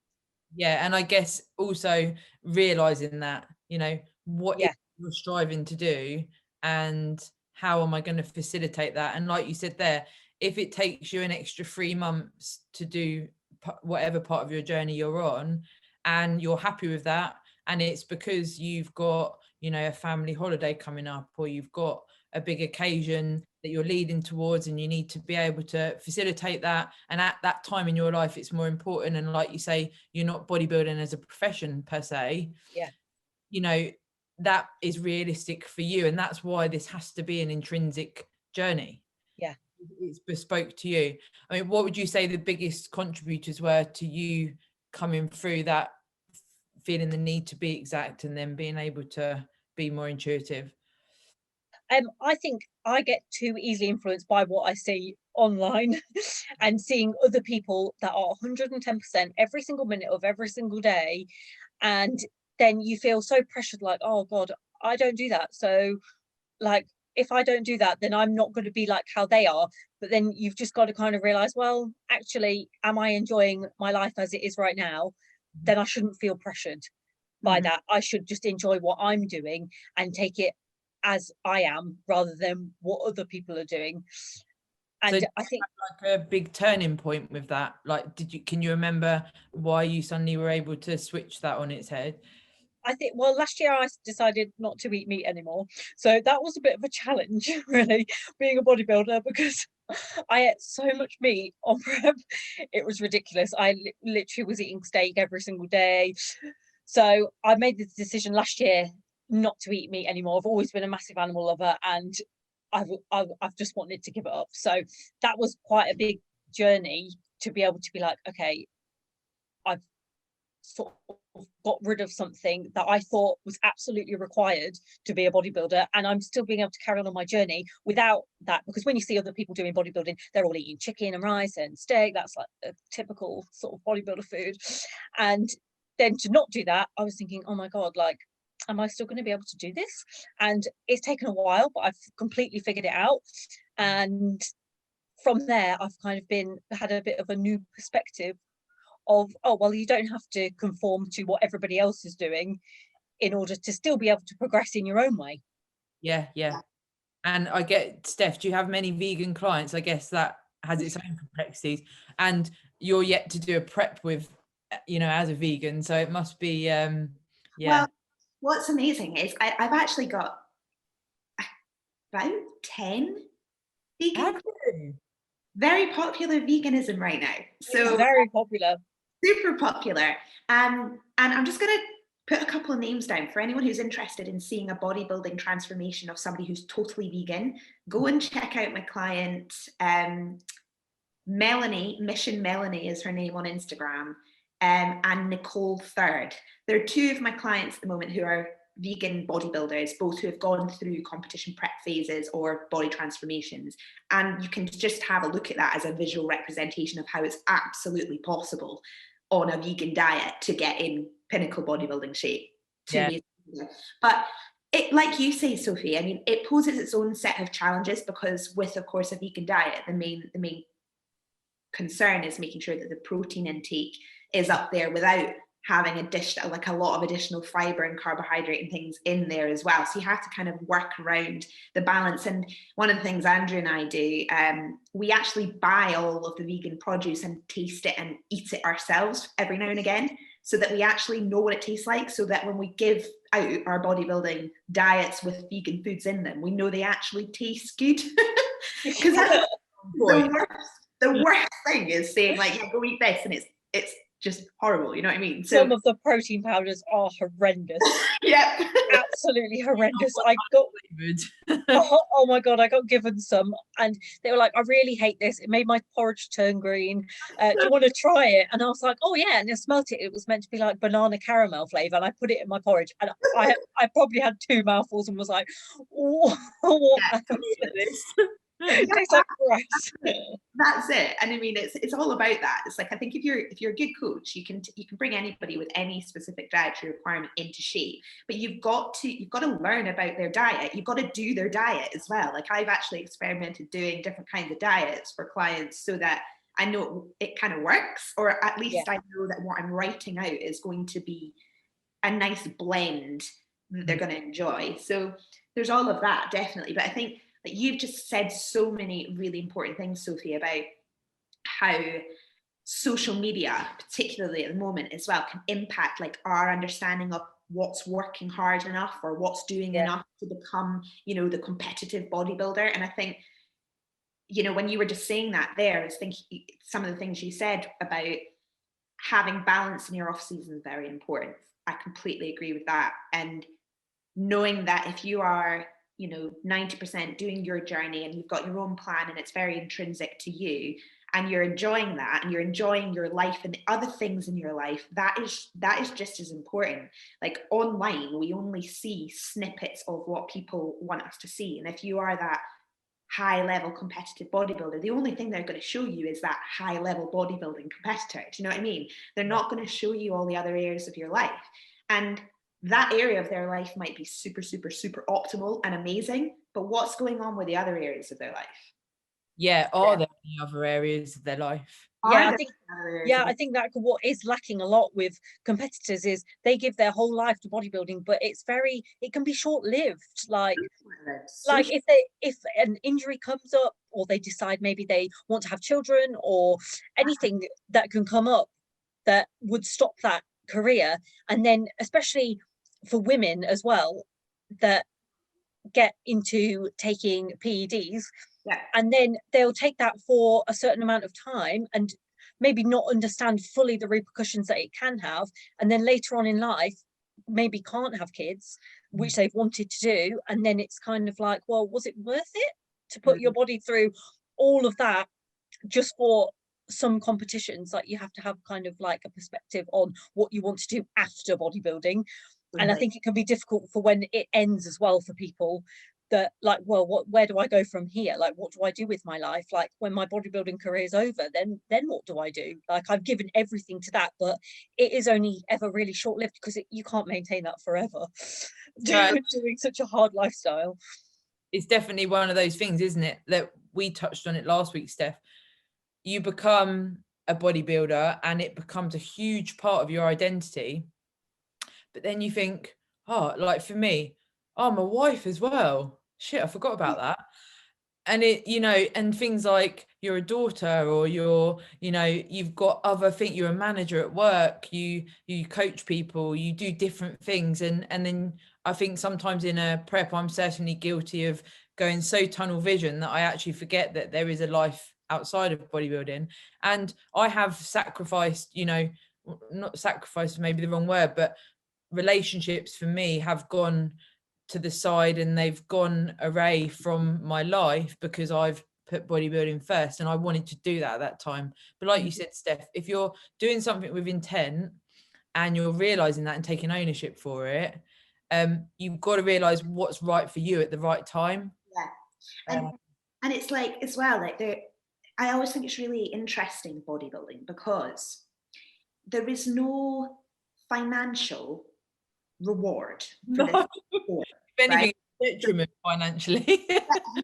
Yeah, and I guess also realizing that, you know, what you're striving to do and how am I going to facilitate that? And like you said there, if it takes you an extra 3 months to do whatever part of your journey you're on, and you're happy with that, and it's because you've got, you know, a family holiday coming up, or you've got a big occasion that you're leading towards, and you need to be able to facilitate that, and at that time in your life it's more important, and like you say, you're not bodybuilding as a profession per se, you know, that is realistic for you, and that's why this has to be an intrinsic journey. It's bespoke to you. I mean, what would you say the biggest contributors were to you coming through that, feeling the need to be exact and then being able to be more intuitive? I think I get too easily influenced by what I see online and seeing other people that are 110% every single minute of every single day. And then you feel so pressured, like, oh God, I don't do that. So like, if I don't do that, then I'm not going to be like how they are. But then you've just got to kind of realize, well, actually, am I enjoying my life as it is right now? Then I shouldn't feel pressured by that. I should just enjoy what I'm doing and take it as I am, rather than what other people are doing. And so I think like a big turning point with that, like, can you remember why you suddenly were able to switch that on its head? I think, well, last year I decided not to eat meat anymore. So that was a bit of a challenge, really, being a bodybuilder, because I ate so much meat on prep. It was ridiculous. I literally was eating steak every single day. So I made the decision last year not to eat meat anymore. I've always been a massive animal lover, and I've just wanted to give it up. So that was quite a big journey to be able to be like, okay, I've sort of got rid of something that I thought was absolutely required to be a bodybuilder, and I'm still being able to carry on my journey without that. Because when you see other people doing bodybuilding, they're all eating chicken and rice and steak. That's like a typical sort of bodybuilder food. And then to not do that, I was thinking, oh my God, like, am I still going to be able to do this? And it's taken a while, but I've completely figured it out. And from there, I've kind of had a bit of a new perspective of, oh, well, you don't have to conform to what everybody else is doing in order to still be able to progress in your own way. Yeah. And I get, Steph, do you have many vegan clients? I guess that has its own complexities, and you're yet to do a prep with, you know, as a vegan, so it must be Well, what's amazing is I've actually got about 10 vegan, very popular veganism right now. So very popular, super popular. And I'm just going to put a couple of names down for anyone who's interested in seeing a bodybuilding transformation of somebody who's totally vegan. Go and check out my client, Melanie, Mission Melanie is her name on Instagram, and Nicole Third. There are two of my clients at the moment who are vegan bodybuilders, both who have gone through competition prep phases or body transformations. And you can just have a look at that as a visual representation of how it's absolutely possible on a vegan diet to get in pinnacle bodybuilding shape. But it, like you say, Sophie, I mean, it poses its own set of challenges, because with, of course, a vegan diet, the main concern is making sure that the protein intake is up there without having a lot of additional fiber and carbohydrate and things in there as well. So you have to kind of work around the balance. And one of the things Andrew and I do, we actually buy all of the vegan produce and taste it and eat it ourselves every now and again, so that we actually know what it tastes like, so that when we give out our bodybuilding diets with vegan foods in them, we know they actually taste good. Because the worst thing is saying, like, yeah, go eat this, and it's just horrible, you know what I mean? So some of the protein powders are horrendous. Yeah. Absolutely horrendous. I got oh my God, I got given some, and they were like, I really hate this, it made my porridge turn green, do you want to try it? And I was like, oh yeah. And I smelt it, it was meant to be like banana caramel flavor, and I put it in my porridge, and I probably had 2 mouthfuls and was like, what is this? Tastes like grass. That's it. And I mean, it's all about that. It's like, I think if you're a good coach, you can bring anybody with any specific dietary requirement into shape, but you've got to learn about their diet. You've got to do their diet as well. Like, I've actually experimented doing different kinds of diets for clients so that I know it kind of works, or at least I know that what I'm writing out is going to be a nice blend that they're going to enjoy. So there's all of that, definitely. But I think that you've just said so many really important things, Sophie, about how social media, particularly at the moment as well, can impact like our understanding of what's working hard enough or what's doing enough to become, you know, the competitive bodybuilder. And I think, you know, when you were just saying that there, I was thinking some of the things you said about having balance in your off season is very important. I completely agree with that. And knowing that if you are, you know, 90% doing your journey and you've got your own plan and it's very intrinsic to you and you're enjoying that and you're enjoying your life and the other things in your life, that is just as important. Like, online, we only see snippets of what people want us to see. And if you are that high level competitive bodybuilder, the only thing they're going to show you is that high level bodybuilding competitor. Do you know what I mean? They're not going to show you all the other areas of your life. And that area of their life might be super, super, super optimal and amazing, but what's going on with the other areas of their life? Are there any other areas of their life? I think that what is lacking a lot with competitors is they give their whole life to bodybuilding, but it can be short-lived. Like if an injury comes up, or they decide maybe they want to have children, or anything that can come up that would stop that career, and then especially for women as well that get into taking PEDs, and then they'll take that for a certain amount of time and maybe not understand fully the repercussions that it can have, and then later on in life maybe can't have kids, which they've wanted to do, and then it's kind of like, well, was it worth it to put your body through all of that just for some competitions? Like, you have to have kind of like a perspective on what you want to do after bodybuilding. And I think it can be difficult for when it ends as well, for people that like, well, where do I go from here? Like, what do I do with my life? Like, when my bodybuilding career is over, then what do I do? Like, I've given everything to that, but it is only ever really short-lived, because you can't maintain that forever. Doing such a hard lifestyle. It's definitely one of those things, isn't it, that we touched on it last week, Steff. You become a bodybuilder and it becomes a huge part of your identity, but then you think, oh, like for me, I'm a wife as well. Shit, I forgot about that. And it, you know, and things like you're a daughter, or you're, you know, you've got other things, you're a manager at work, you coach people, you do different things. And then I think sometimes in a prep, I'm certainly guilty of going so tunnel vision that I actually forget that there is a life outside of bodybuilding. And I have sacrificed, you know, not sacrificed, maybe the wrong word, but relationships for me have gone to the side and they've gone away from my life because I've put bodybuilding first, and I wanted to do that at that time. But like you said, Steff, if you're doing something with intent and you're realizing that and taking ownership for it, you've got to realize what's right for you at the right time. And it's like, as well, like, I always think it's really interesting, bodybuilding, because there is no financial reward for this sport, if anything, detriment financially.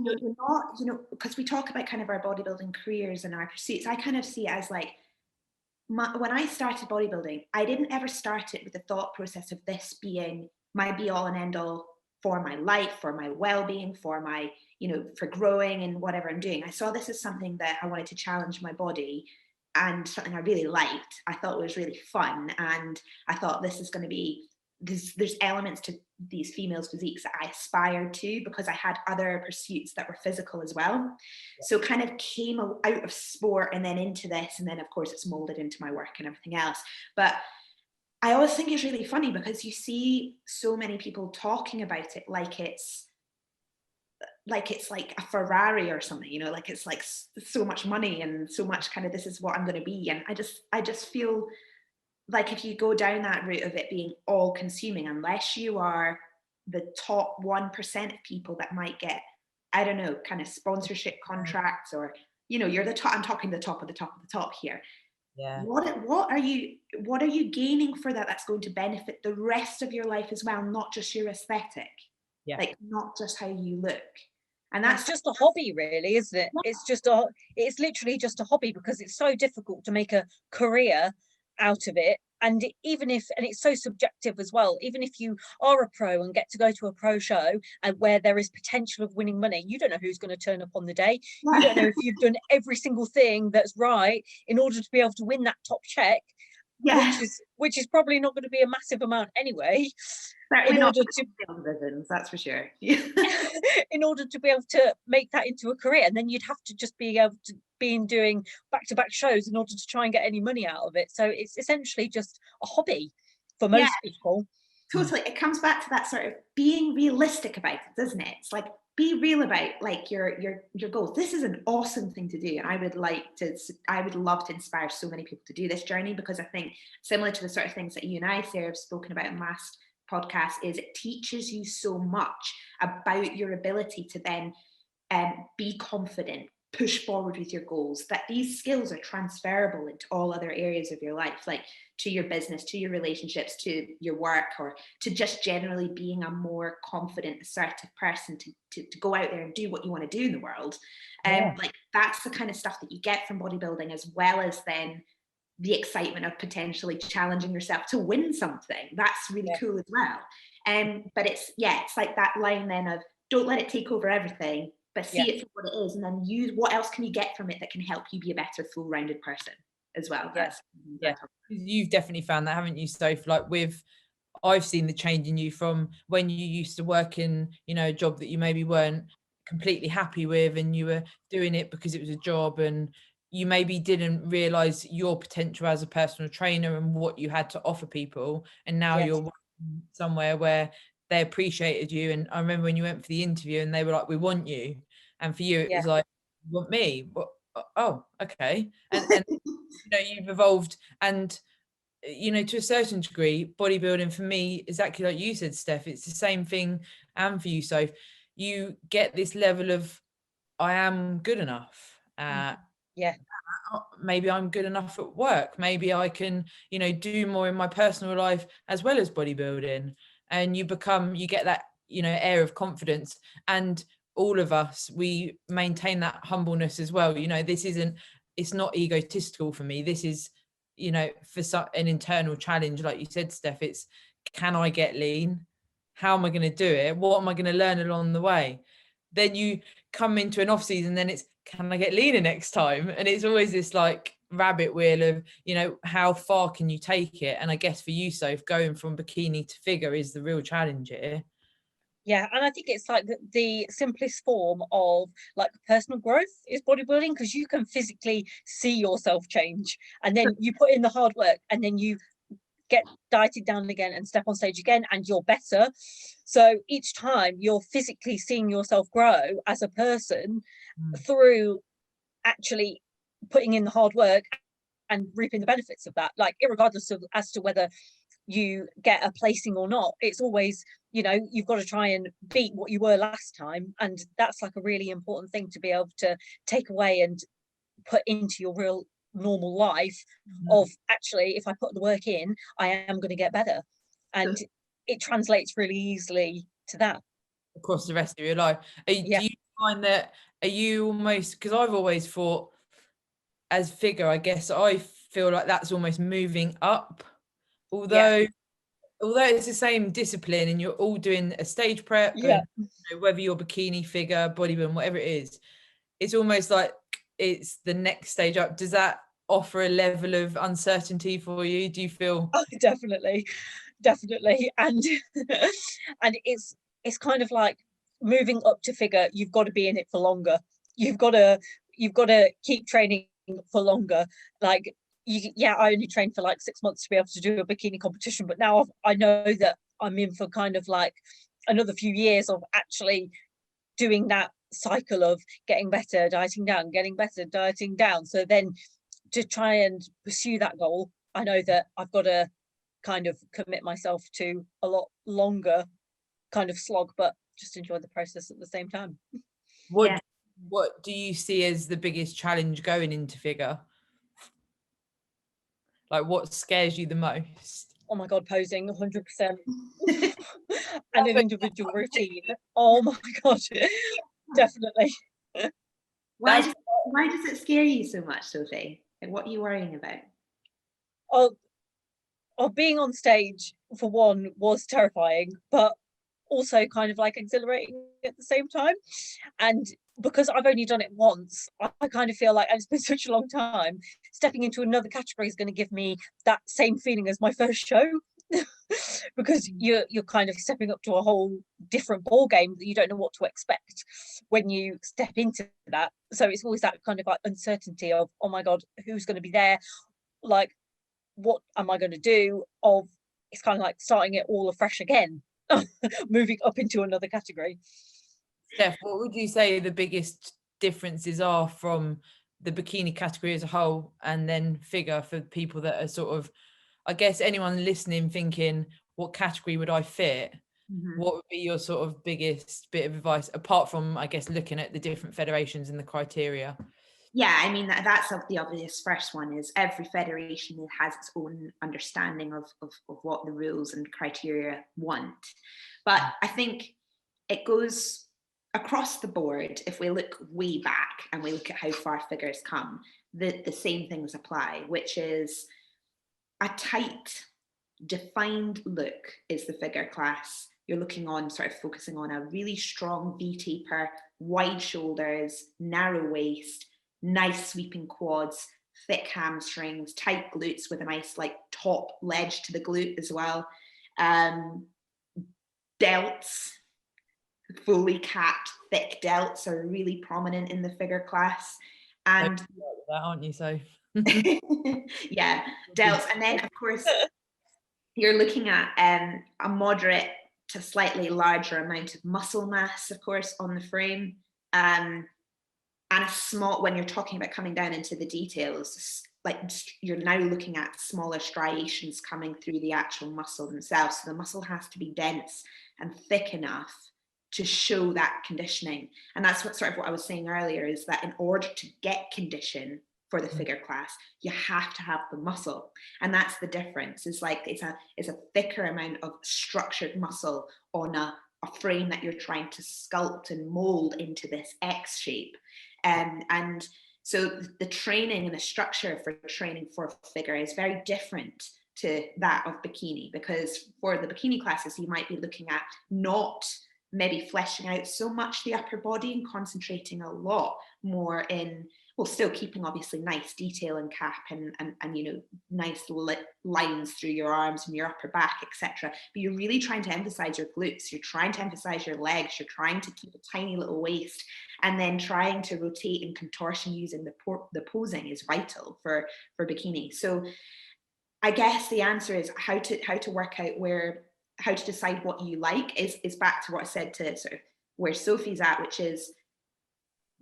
You're not, you know, because we talk about kind of our bodybuilding careers and our pursuits. I kind of see it as like, when I started bodybuilding, I didn't ever start it with the thought process of this being my be all and end all for my life, for my well-being, for my, you know, for growing and whatever I'm doing. I saw this as something that I wanted to challenge my body, and something I really liked. I thought it was really fun, and I thought this is going to be, there's elements to these females' physiques that I aspired to, because I had other pursuits that were physical as well. So kind of came out of sport and then into this, and then of course it's molded into my work and everything else. But I always think it's really funny, because you see so many people talking about it like it's like a Ferrari or something, you know, like it's like so much money and so much kind of, this is what I'm going to be. And I just feel like if you go down that route of it being all consuming, unless you are the top 1% of people that might get I don't know, kind of sponsorship contracts, or, you know, you're the top, I'm talking the top of the top of the top here. Yeah. What are you gaining for that that's going to benefit the rest of your life as well, not just your aesthetic? Yeah. Like, not just how you look. And That's just a hobby, really, isn't it? It's literally just a hobby, because it's so difficult to make a career out of it. And it's so subjective as well. Even if you are a pro and get to go to a pro show and where there is potential of winning money, you don't know who's going to turn up on the day. You don't know if you've done every single thing that's right in order to be able to win that top check, which is probably not going to be a massive amount anyway. Certainly not visions, that's for sure. In order to be able to make that into a career, and then you'd have to just be able to be doing back-to-back shows in order to try and get any money out of it. So it's essentially just a hobby for most people. Totally. It comes back to that sort of being realistic about it, doesn't it? It's like, be real about like your goals. This is an awesome thing to do, and I would love to inspire so many people to do this journey, because I think, similar to the sort of things that you and I, Sarah, have spoken about in last podcast, is it teaches you so much about your ability to then be confident, push forward with your goals, that these skills are transferable into all other areas of your life, like to your business, to your relationships, to your work, or to just generally being a more confident, assertive person to go out there and do what you want to do in the world. Like, that's the kind of stuff that you get from bodybuilding, as well as then the excitement of potentially challenging yourself to win something. That's really cool as well. But it's like that line then of, don't let it take over everything, but see it for what it is, and then use what else can you get from it that can help you be a better full-rounded person as well. You've definitely found that, haven't you, Soph? Like, I've seen the change in you from when you used to work in, you know, a job that you maybe weren't completely happy with, and you were doing it because it was a job, and you maybe didn't realize your potential as a personal trainer and what you had to offer people. And now you're working somewhere where they appreciated you. And I remember when you went for the interview and they were like, we want you. And for you, it was like, you want me? What? Oh, okay. And you know, you've evolved. And, you know, to a certain degree, bodybuilding for me, exactly like you said, Steff, it's the same thing. And for you, so you get this level of, I am good enough. Maybe I'm good enough at work. Maybe I can, you know, do more in my personal life as well as bodybuilding. And you get that, you know, air of confidence. And all of us, we maintain that humbleness as well. You know, it's not egotistical for me. This is, you know, for an internal challenge, like you said, Steff. It's, can I get lean? How am I going to do it? What am I going to learn along the way? Then you come into an off season, then it's, can I get leaner next time? And it's always this like rabbit wheel of, you know, how far can you take it? And I guess for you, Soph, going from bikini to figure is the real challenge here. Yeah, and I think it's like the simplest form of like personal growth is bodybuilding, because you can physically see yourself change, and then you put in the hard work, and then you get dieted down again and step on stage again, and you're better. So each time you're physically seeing yourself grow as a person through actually putting in the hard work and reaping the benefits of that, like irregardless of as to whether you get a placing or not. It's always, you know, you've got to try and beat what you were last time, and that's like a really important thing to be able to take away and put into your real normal life of, actually, if I put the work in, I am going to get better. And it translates really easily to that across the rest of your life. Do you find that, are you almost, because I've always thought as figure, I guess I feel like that's almost moving up, although it's the same discipline and you're all doing a stage prep, and, you know, whether you're bikini, figure, bodybuilding, whatever it is, it's almost like it's the next stage up. Does that offer a level of uncertainty for you? Do you feel? Oh, definitely. And and it's kind of like moving up to figure, you've got to be in it for longer. You've got to keep training for longer. Like, I only trained for like 6 months to be able to do a bikini competition, but now I know that I'm in for kind of like another few years of actually doing that cycle of getting better, dieting down, getting better, dieting down. So then to try and pursue that goal, I know that I've got to kind of commit myself to a lot longer kind of slog, but just enjoy the process at the same time. What do you see as the biggest challenge going into figure? Like, what scares you the most? Oh my God, posing 100%. And an individual routine. Oh my God, definitely. Why does it scare you so much, Sophie? Like, what are you worrying about? Being on stage, for one, was terrifying, but also kind of like exhilarating at the same time. And because I've only done it once, I kind of feel like, and it's been such a long time, stepping into another category is going to give me that same feeling as my first show. Because you're kind of stepping up to a whole different ball game that you don't know what to expect when you step into that. So it's always that kind of like uncertainty of, oh my God, who's going to be there? Like, what am I going to do? It's kind of like starting it all afresh again, moving up into another category. Steff, what would you say the biggest differences are from the bikini category as a whole and then figure, for people that are sort of, I guess anyone listening thinking, what category would I fit? What would be your sort of biggest bit of advice, apart from, I guess, looking at the different federations and the criteria? Yeah, I mean, that's the obvious first one, is every federation has its own understanding of what the rules and criteria want. But I think it goes across the board. If we look way back and we look at how far figures come, the same things apply, which is a tight, defined look is the figure class. You're looking on, sort of focusing on a really strong V-taper, wide shoulders, narrow waist, nice sweeping quads, thick hamstrings, tight glutes with a nice like top ledge to the glute as well. Delts, fully capped, thick delts are really prominent in the figure class. And that, aren't you? So yeah, delts. And then of course you're looking at a moderate to slightly larger amount of muscle mass, of course, on the frame, and a small, when you're talking about coming down into the details, like you're now looking at smaller striations coming through the actual muscle themselves. So the muscle has to be dense and thick enough to show that conditioning. And that's what I was saying earlier, is that in order to get condition for the figure class, you have to have the muscle. And that's the difference. It's like it's a thicker amount of structured muscle on a frame that you're trying to sculpt and mold into this X shape. And so the training and the structure for training for figure is very different to that of bikini, because for the bikini classes, you might be looking at not maybe fleshing out so much the upper body and concentrating a lot more in, well, still keeping obviously nice detail and cap and you know, nice lines through your arms and your upper back, etc. But you're really trying to emphasize your glutes, you're trying to emphasize your legs, you're trying to keep a tiny little waist, and then trying to rotate and contortion using the posing is vital for bikini. So I guess the answer is how to work out how to decide what you like is back to what I said, to sort of where Sophie's at, which is,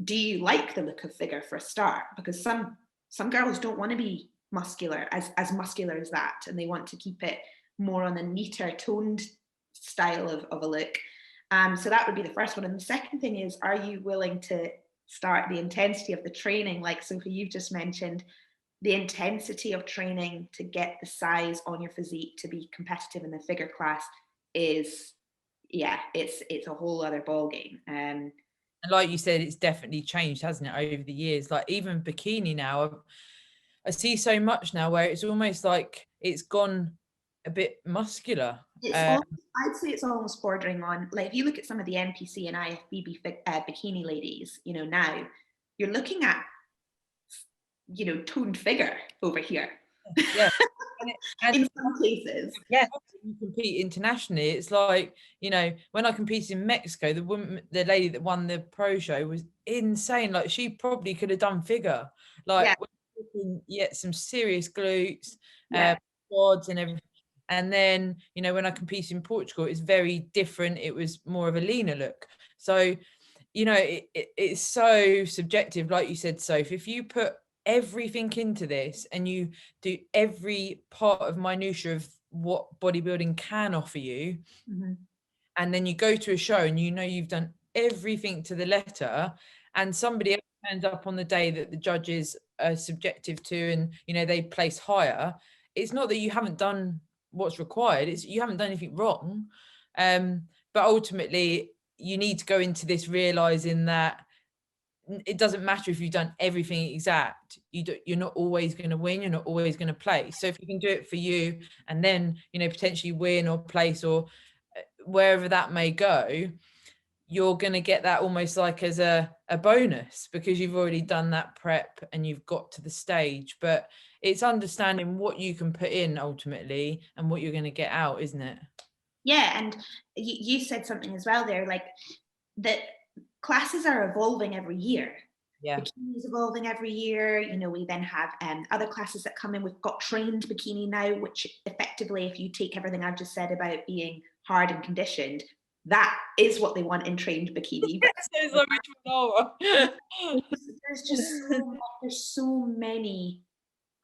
do you like the look of figure for a start? Because some girls don't want to be muscular as muscular as that, and they want to keep it more on a neater toned style of a look. So that would be the first one. And the second thing is, are you willing to start the intensity of the training? Like Sophie, you've just mentioned, the intensity of training to get the size on your physique to be competitive in the figure class is, yeah, it's a whole other ballgame. And like you said, it's definitely changed, hasn't it, over the years? Like even bikini now, I see so much now where it's almost like it's gone a bit muscular. I'd say it's almost bordering on, like if you look at some of the NPC and IFBB bikini ladies, you know, now you're looking at, you know, toned figure over here. Yeah. And in some cases, yeah, you compete internationally. It's like, you know, when I competed in Mexico, the lady that won the pro show was insane. Like she probably could have done figure. Like yeah, some serious glutes, quads and everything. And then, you know, when I competed in Portugal, it's very different. It was more of a leaner look. So, you know, it's so subjective, like you said, Soph. If you put everything into this and you do every part of minutiae of what bodybuilding can offer you, and then you go to a show and you know you've done everything to the letter, and somebody else turns up on the day that the judges are subjective to, and you know, they place higher, it's not that you haven't done what's required, it's you haven't done anything wrong. But ultimately you need to go into this realizing that it doesn't matter if you've done everything exact, you're not always going to win, you're not always going to place. So if you can do it for you, and then, you know, potentially win or place or wherever that may go, you're going to get that almost like as a bonus, because you've already done that prep and you've got to the stage. But it's understanding what you can put in ultimately and what you're going to get out, isn't it? Yeah, and you said something as well there, like that classes are evolving every year. Yeah. Bikini is evolving every year. You know, we then have other classes that come in. We've got trained bikini now, which effectively, if you take everything I've just said about being hard and conditioned, that is what they want in trained bikini. There's just there's so many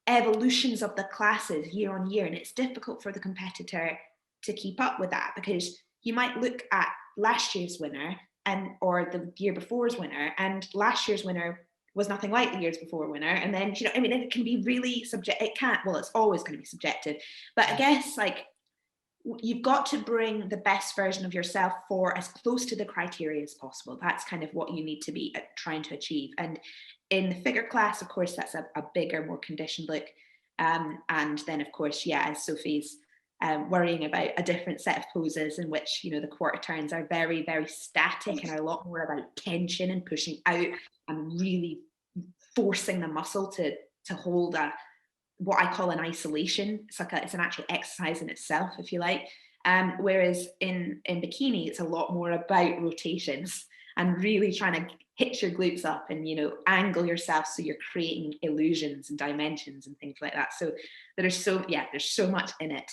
evolutions of the classes year on year, and it's difficult for the competitor to keep up with that, because you might look at last year's winner or the year before's winner, and last year's winner was nothing like the years before winner, and then, you know, I mean, it can be really it's always going to be subjective, but I guess like you've got to bring the best version of yourself for as close to the criteria as possible. That's kind of what you need to be trying to achieve. And in the figure class, of course, that's a bigger, more conditioned look, and then of course, yeah, as Sophie's worrying about a different set of poses in which, you know, the quarter turns are very, very static and are a lot more about tension and pushing out and really forcing the muscle to hold what I call an isolation. It's an actual exercise in itself, if you like. Whereas in bikini, it's a lot more about rotations and really trying to hit your glutes up and, you know, angle yourself so you're creating illusions and dimensions and things like that. So there's so much in it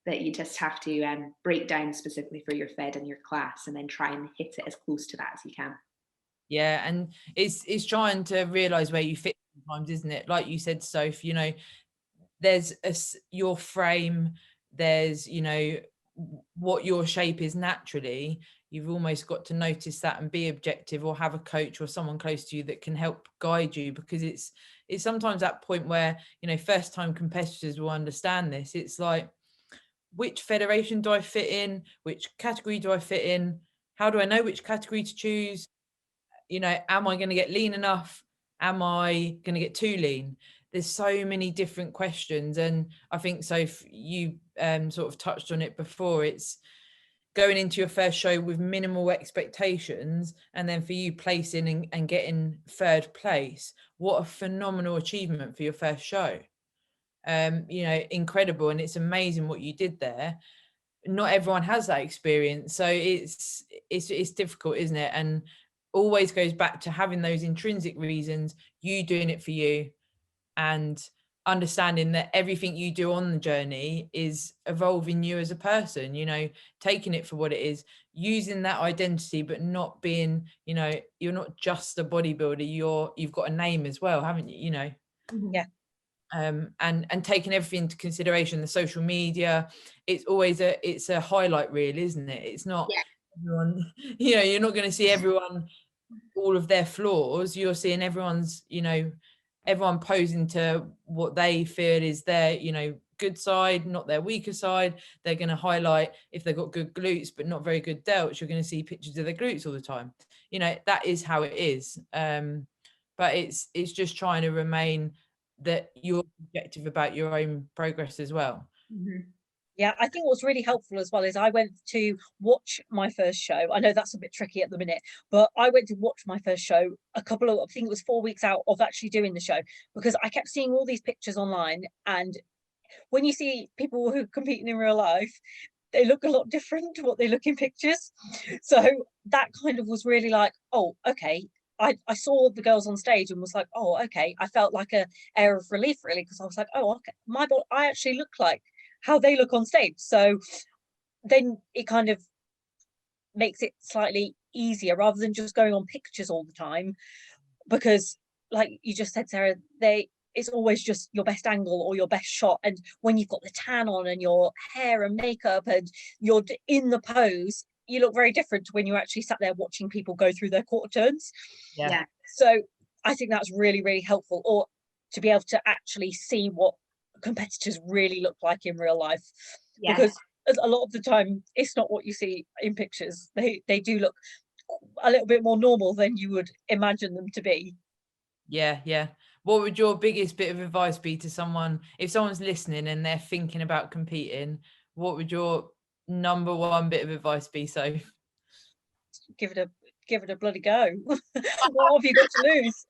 that you just have to break down specifically for your fed and your class, and then try and hit it as close to that as you can. Yeah, and it's trying to realize where you fit sometimes, isn't it? Like you said, Soph, you know, there's your frame, there's, you know, what your shape is naturally. You've almost got to notice that and be objective, or have a coach or someone close to you that can help guide you, because it's sometimes that point where, you know, first time competitors will understand this. It's like, which federation do I fit in? Which category do I fit in? How do I know which category to choose? You know, am I going to get lean enough? Am I going to get too lean? There's so many different questions. And I think, so you sort of touched on it before, it's going into your first show with minimal expectations, and then for you placing and getting third place. What a phenomenal achievement for your first show. You know, incredible. And it's amazing what you did there. Not everyone has that experience, so it's difficult, isn't it? And always goes back to having those intrinsic reasons, you doing it for you, and understanding that everything you do on the journey is evolving you as a person, you know, taking it for what it is, using that identity, but not being, you know, you're not just a bodybuilder, you've got a name as well, haven't you, you know? Yeah. And taking everything into consideration, the social media, it's always it's a highlight reel, isn't it? It's not everyone, you know, you're not going to see everyone, all of their flaws. You're seeing everyone's, you know, everyone posing to what they feel is their, you know, good side, not their weaker side. They're going to highlight if they've got good glutes but not very good delts, you're going to see pictures of their glutes all the time. You know, that is how it is. But it's just trying to remain that you're objective about your own progress as well. Mm-hmm. Yeah, I think what's really helpful as well is I went to watch my first show. I know that's a bit tricky at the minute, but I went to watch my first show I think it was 4 weeks out of actually doing the show, because I kept seeing all these pictures online, and when you see people who are competing in real life, they look a lot different to what they look in pictures. So that kind of was really like, oh, okay. I saw the girls on stage and was like, oh, okay. I felt like a air of relief, really, because I was like, oh, okay, my body, I actually look like how they look on stage. So then it kind of makes it slightly easier rather than just going on pictures all the time, because like you just said, Sarah, it's always just your best angle or your best shot. And when you've got the tan on and your hair and makeup and you're in the pose, you look very different to when you actually sat there watching people go through their quarter turns. Yeah. So I think that's really, really helpful, or to be able to actually see what competitors really look like in real life. Yeah. Because a lot of the time it's not what you see in pictures. They do look a little bit more normal than you would imagine them to be. Yeah. What would your biggest bit of advice be to someone, if someone's listening and they're thinking about competing, what would your number one bit of advice be? So Give it a bloody go. What have you got to lose?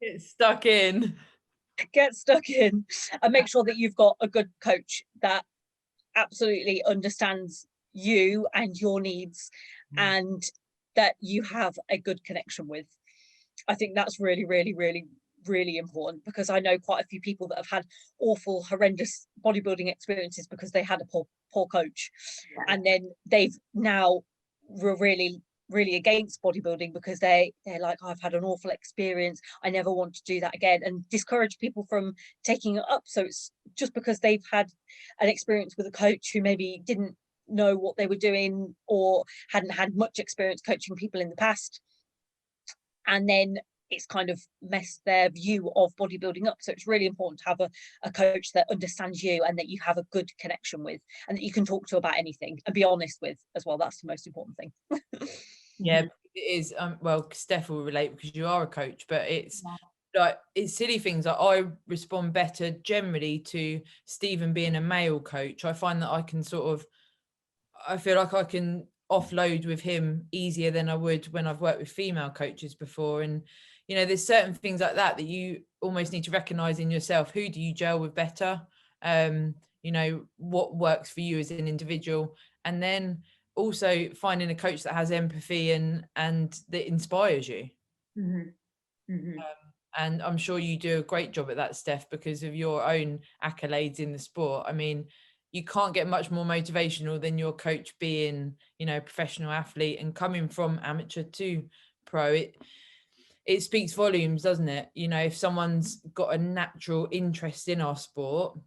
get stuck in. Get stuck in, and make sure that you've got a good coach that absolutely understands you and your needs, and that you have a good connection with. I think that's really, really, really, really important, because I know quite a few people that have had awful, horrendous bodybuilding experiences because they had a poor coach, and then they've now were really against bodybuilding because they're like, oh, I've had an awful experience, I never want to do that again, and discourage people from taking it up. So it's just because they've had an experience with a coach who maybe didn't know what they were doing, or hadn't had much experience coaching people in the past, and then it's kind of messed their view of bodybuilding up. So it's really important to have a coach that understands you and that you have a good connection with, and that you can talk to about anything and be honest with as well. That's the most important thing. Yeah, it is. Well, Steff will relate because you are a coach, but it's like, it's silly things. Like, I respond better generally to Stephen being a male coach. I find that I feel like I can offload with him easier than I would when I've worked with female coaches before. And, you know, there's certain things like that you almost need to recognize in yourself. Who do you gel with better? You know, what works for you as an individual? And then also finding a coach that has empathy and that inspires you. And I'm sure you do a great job at that, Steff, because of your own accolades in the sport. I mean, you can't get much more motivational than your coach being, you know, a professional athlete and coming from amateur to pro. It speaks volumes, doesn't it? You know, if someone's got a natural interest in our sport,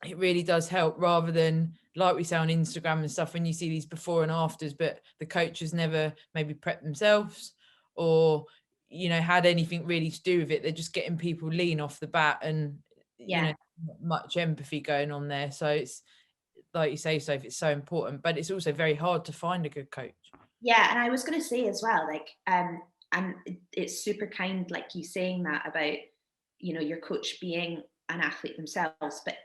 it really does help, rather than, like we say on Instagram and stuff, when you see these before and afters, but the coaches never maybe prepped themselves, or, you know, had anything really to do with it. They're just getting people lean off the bat, and you know, not much empathy going on there. So it's like you say, Sophie, it's so important, but it's also very hard to find a good coach. Yeah, and I was going to say as well, like, and it's super kind, like you saying that about, you know, your coach being an athlete themselves, but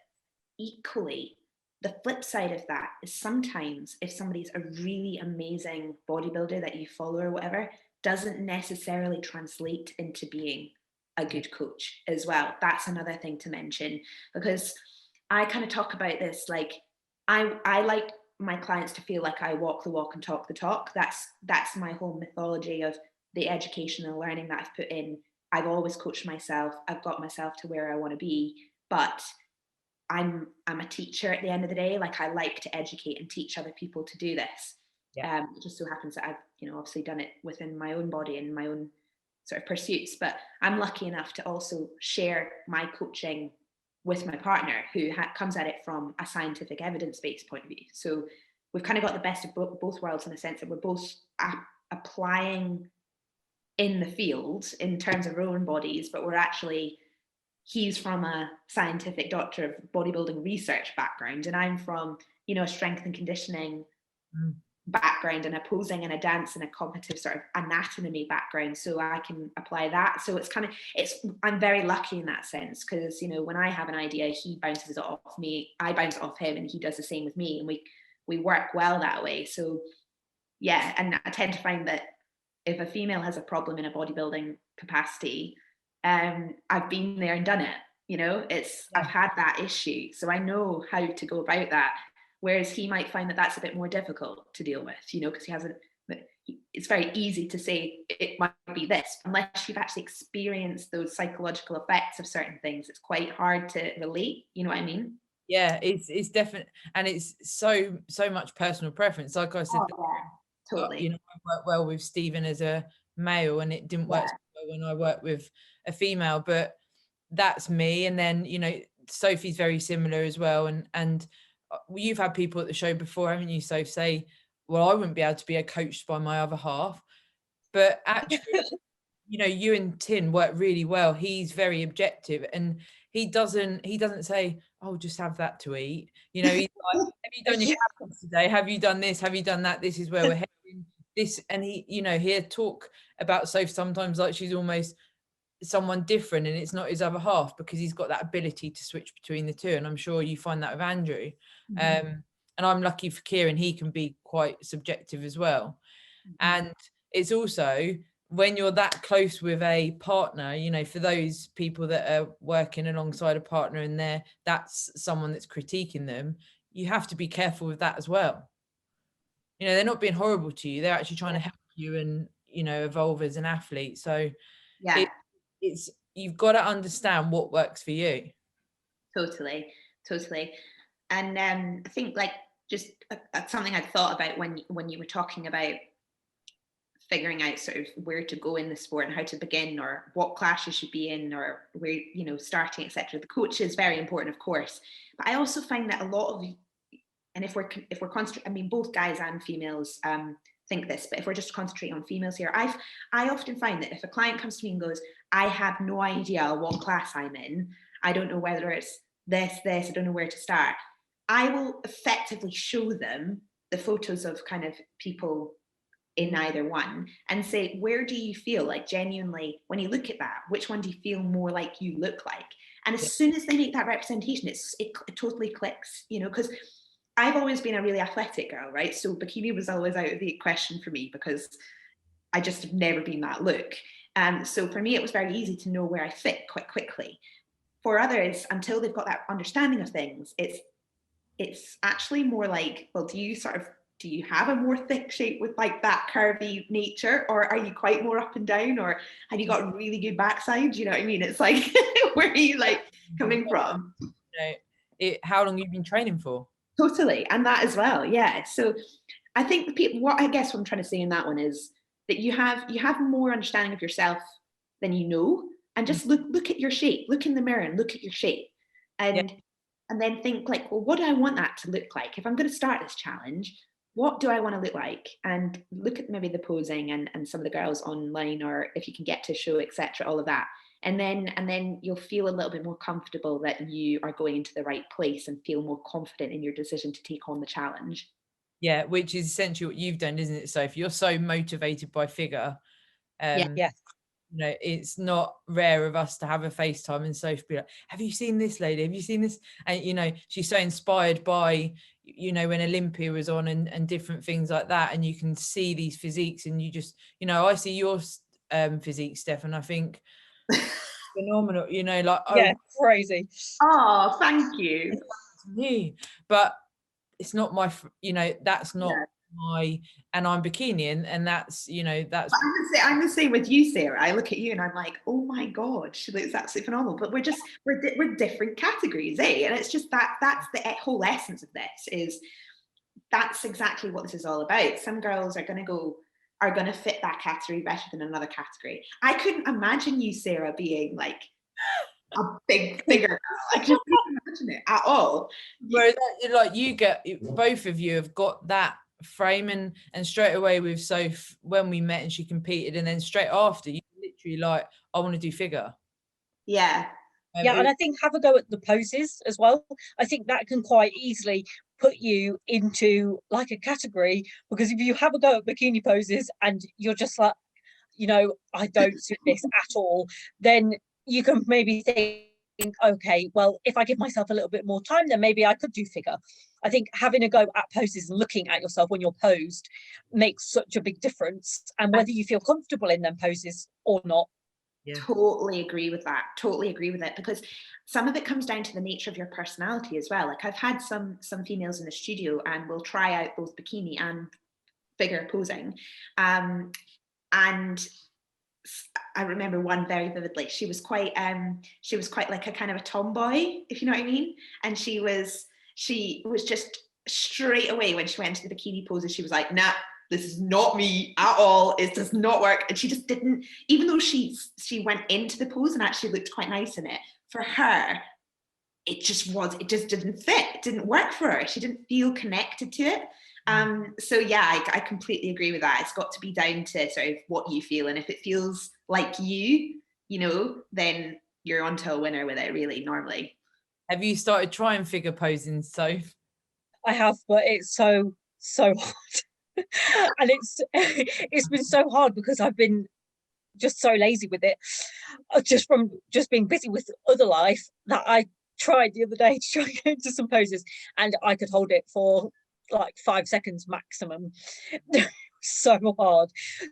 equally, the flip side of that is sometimes if somebody's a really amazing bodybuilder that you follow or whatever, doesn't necessarily translate into being a good coach as well. That's another thing to mention, because I kind of talk about this, like, I like my clients to feel like I walk the walk and talk the talk. That's my whole mythology of the education and learning that I've put in. I've always coached myself. I've got myself to where I want to be, but I'm a teacher at the end of the day. Like, I like to educate and teach other people to do this. It just so happens that I've, you know, obviously done it within my own body and my own sort of pursuits, but I'm lucky enough to also share my coaching with my partner, who comes at it from a scientific evidence-based point of view. So we've kind of got the best of both worlds, in the sense that we're both applying in the field in terms of our own bodies, but we're actually, he's from a scientific doctor of bodybuilding research background, and I'm from, you know, a strength and conditioning background, and a posing and a dance and a cognitive sort of anatomy background, so I can apply that. So it's kind of, I'm very lucky in that sense, because, you know, when I have an idea, he bounces it off me, I bounce it off him, and he does the same with me, and we work well that way. So yeah, and I tend to find that if a female has a problem in a bodybuilding capacity, I've been there and done it, you know, I've had that issue, so I know how to go about that. Whereas he might find that that's a bit more difficult to deal with, you know, because it's very easy to say it might be this, unless you've actually experienced those psychological effects of certain things. It's quite hard to relate, you know what I mean? Yeah, it's definitely, and it's so much personal preference. Like I said, totally. You know, I work well with Stephen as a male, and it didn't work so well when I worked with a female, but that's me. And then, you know, Sophie's very similar as well, and you've had people at the show before, haven't you, Soph, say, well, I wouldn't be able to be coached by my other half. But actually, you know, you and Tin work really well. He's very objective, and he doesn't say, oh, just have that to eat. You know, he's like, have you done your calories today? Have you done this? Have you done that? This is where we're heading. This, and he, you know, he'll talk about Sophie sometimes like she's almost someone different, and it's not his other half, because he's got that ability to switch between the two. And I'm sure you find that with Andrew. And I'm lucky for Kieran, he can be quite subjective as well. And it's also, when you're that close with a partner, you know, for those people that are working alongside a partner and that's someone that's critiquing them, you have to be careful with that as well. You know, they're not being horrible to you, they're actually trying to help you and, you know, evolve as an athlete. So it's you've got to understand what works for you. Totally. And I think, like, just something I'd thought about when you were talking about figuring out sort of where to go in the sport and how to begin, or what class you should be in, or where, you know, starting, etc. The coach is very important, of course, but I also find that a lot of, and if we're I mean, both guys and females think this, but if we're just concentrating on females here, I often find that if a client comes to me and goes, I have no idea what class I'm in, I don't know whether it's this, I don't know where to start, I will effectively show them the photos of kind of people in either one and say, where do you feel like, genuinely, when you look at that, which one do you feel more like you look like? And as soon as they make that representation, it totally clicks, you know, because I've always been a really athletic girl, right? So bikini was always out of the question for me, because I just have never been that look. So for me, it was very easy to know where I fit quite quickly. For others, until they've got that understanding of things, it's actually more like, well, do you have a more thick shape with like that curvy nature, or are you quite more up and down, or have you got really good backside? You know what I mean? It's like, where are you like coming from? You know, how long you've been training for? Totally, and that as well, yeah. So I think what I'm trying to say in that one is that you have more understanding of yourself than you know, and just look at your shape, look in the mirror and look at your shape, and then think like, well, what do I want that to look like? If I'm going to start this challenge, what do I want to look like? And look at maybe the posing and some of the girls online, or if you can get to a show, etc., all of that. And then you'll feel a little bit more comfortable that you are going into the right place and feel more confident in your decision to take on the challenge. Yeah, which is essentially what you've done, isn't it, Sophie? You're so motivated by figure. You know, it's not rare of us to have a FaceTime and Sophie be like, have you seen this lady? Have you seen this? And, you know, she's so inspired by, you know, when Olympia was on and different things like that. And you can see these physiques, and you just, you know, I see your physique, Steff, and I think phenomenal, you know, like, crazy. Oh, thank you. But it's not my, you know, that's not my, and I'm bikini, and that's, you know, that's. I'm the same with you, Sarah. I look at you and I'm like, oh my God, she looks absolutely phenomenal. But we're different categories, eh? And it's just that's the whole essence of this, is that's exactly what this is all about. Some girls are going to fit that category better than another category. I couldn't imagine you, Sarah, being like a big figure girl. I just couldn't imagine it at all. Whereas, like, both of you have got that frame, and straight away with Soph, when we met and she competed, and then straight after, you literally like, I want to do figure. And I think have a go at the poses as well. I think that can quite easily put you into like a category, because if you have a go at bikini poses and you're just like, you know, I don't suit this at all, then you can maybe think, okay, well, if I give myself a little bit more time, then maybe I could do figure. I think having a go at poses and looking at yourself when you're posed makes such a big difference, and whether you feel comfortable in them poses or not. Totally agree with that. Totally agree with it, because some of it comes down to the nature of your personality as well. Like, I've had some females in the studio, and we'll try out both bikini and figure posing, and I remember one very vividly. She was quite like a kind of a tomboy, if you know what I mean. And she was just straight away, when she went into the bikini poses, she was like, nah, this is not me at all. It does not work. And she just didn't, even though she went into the pose and actually looked quite nice in it, for her, it just didn't fit. It didn't work for her. She didn't feel connected to it. So yeah, I completely agree with that. It's got to be down to sort of what you feel, and if it feels like you know, then you're onto a winner with it, really, normally. Have you started trying figure posing, so? I have, but it's so hard. And it's been so hard because I've been just so lazy with it, just from just being busy with other life, that I tried the other day to try and get into some poses, and I could hold it for like 5 seconds maximum. So hard.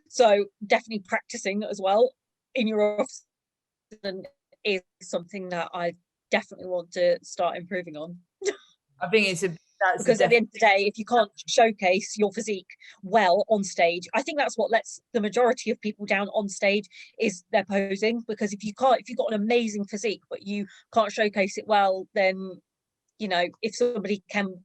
So definitely practicing as well in your off season is something that I definitely want to start improving on. I think it's because at the end of the day, if you can't showcase your physique well on stage, I think that's what lets the majority of people down on stage, is their posing. Because if you've got an amazing physique but you can't showcase it well, then, you know, if somebody can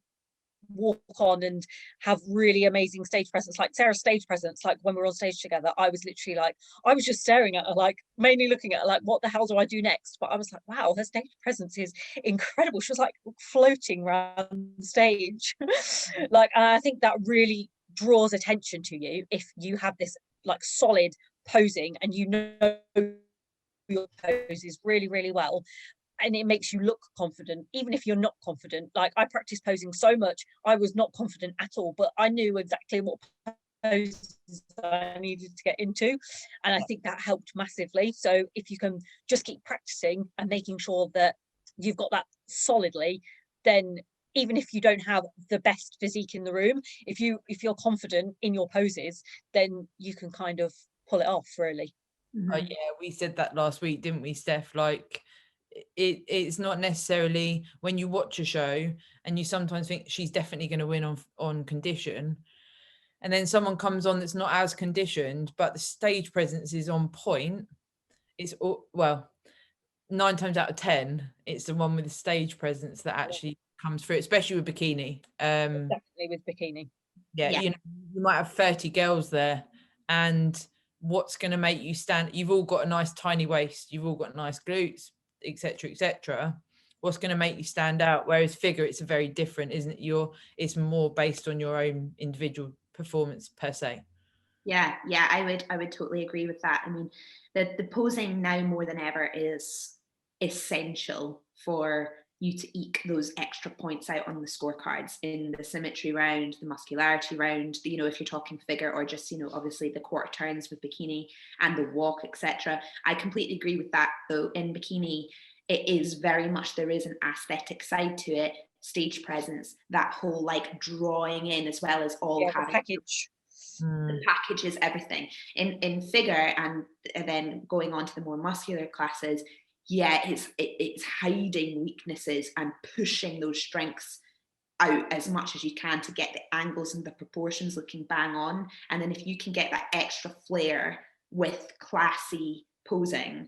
walk on and have really amazing stage presence, like Sarah's stage presence, like when we were on stage together, I was literally like, I was just staring at her, like mainly looking at her like, what the hell do I do next? But I was like, wow, her stage presence is incredible. She was like floating around the stage. Like, and I think that really draws attention to you if you have this like solid posing and you know your poses really, really well, and it makes you look confident even if you're not confident. Like, I practiced posing so much, I was not confident at all, but I knew exactly what poses I needed to get into, and I think that helped massively. So if you can just keep practicing and making sure that you've got that solidly, then even if you don't have the best physique in the room, if you're confident in your poses, then you can kind of pull it off, really. Oh yeah, we said that last week, didn't we, Steph? Like, it's not necessarily when you watch a show and you sometimes think she's definitely going to win on condition, and then someone comes on that's not as conditioned, but the stage presence is on point. It's well, 9 times out of 10, it's the one with the stage presence that actually comes through, especially with Bikini. Definitely with Bikini. Yeah, Yeah. you know, you might have 30 girls there, and what's going to make you stand? You've all got a nice tiny waist, you've all got nice glutes, etc., etc. What's going to make you stand out? Whereas figure, it's a very different, isn't it? It's more based on your own individual performance per se. Yeah, I would totally agree with that. I mean, the posing now more than ever is essential for you to eke those extra points out on the scorecards in the symmetry round, the muscularity round, you know, if you're talking figure, or just, you know, obviously the quarter turns with Bikini and the walk, etc. I completely agree with that, though. In Bikini, it is very much, there is an aesthetic side to it, stage presence, that whole like drawing in, as well as all having the package. The package is everything. In figure, and then going on to the more muscular classes, yeah, it's hiding weaknesses and pushing those strengths out as much as you can to get the angles and the proportions looking bang on. And then if you can get that extra flair with classy posing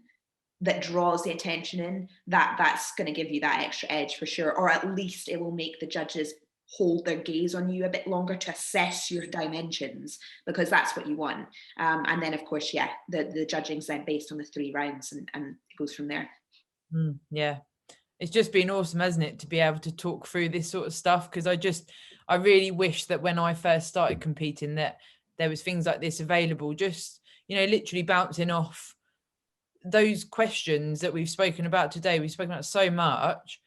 that draws the attention in, that's going to give you that extra edge for sure, or at least it will make the judges hold their gaze on you a bit longer to assess your dimensions, because that's what you want. And then of course, yeah, the judging's then based on the 3 rounds, and it goes from there. Yeah, it's just been awesome, hasn't it, to be able to talk through this sort of stuff, because I really wish that when I first started competing that there was things like this available, just, you know, literally bouncing off those questions that we've spoken about today. We've spoken about so much.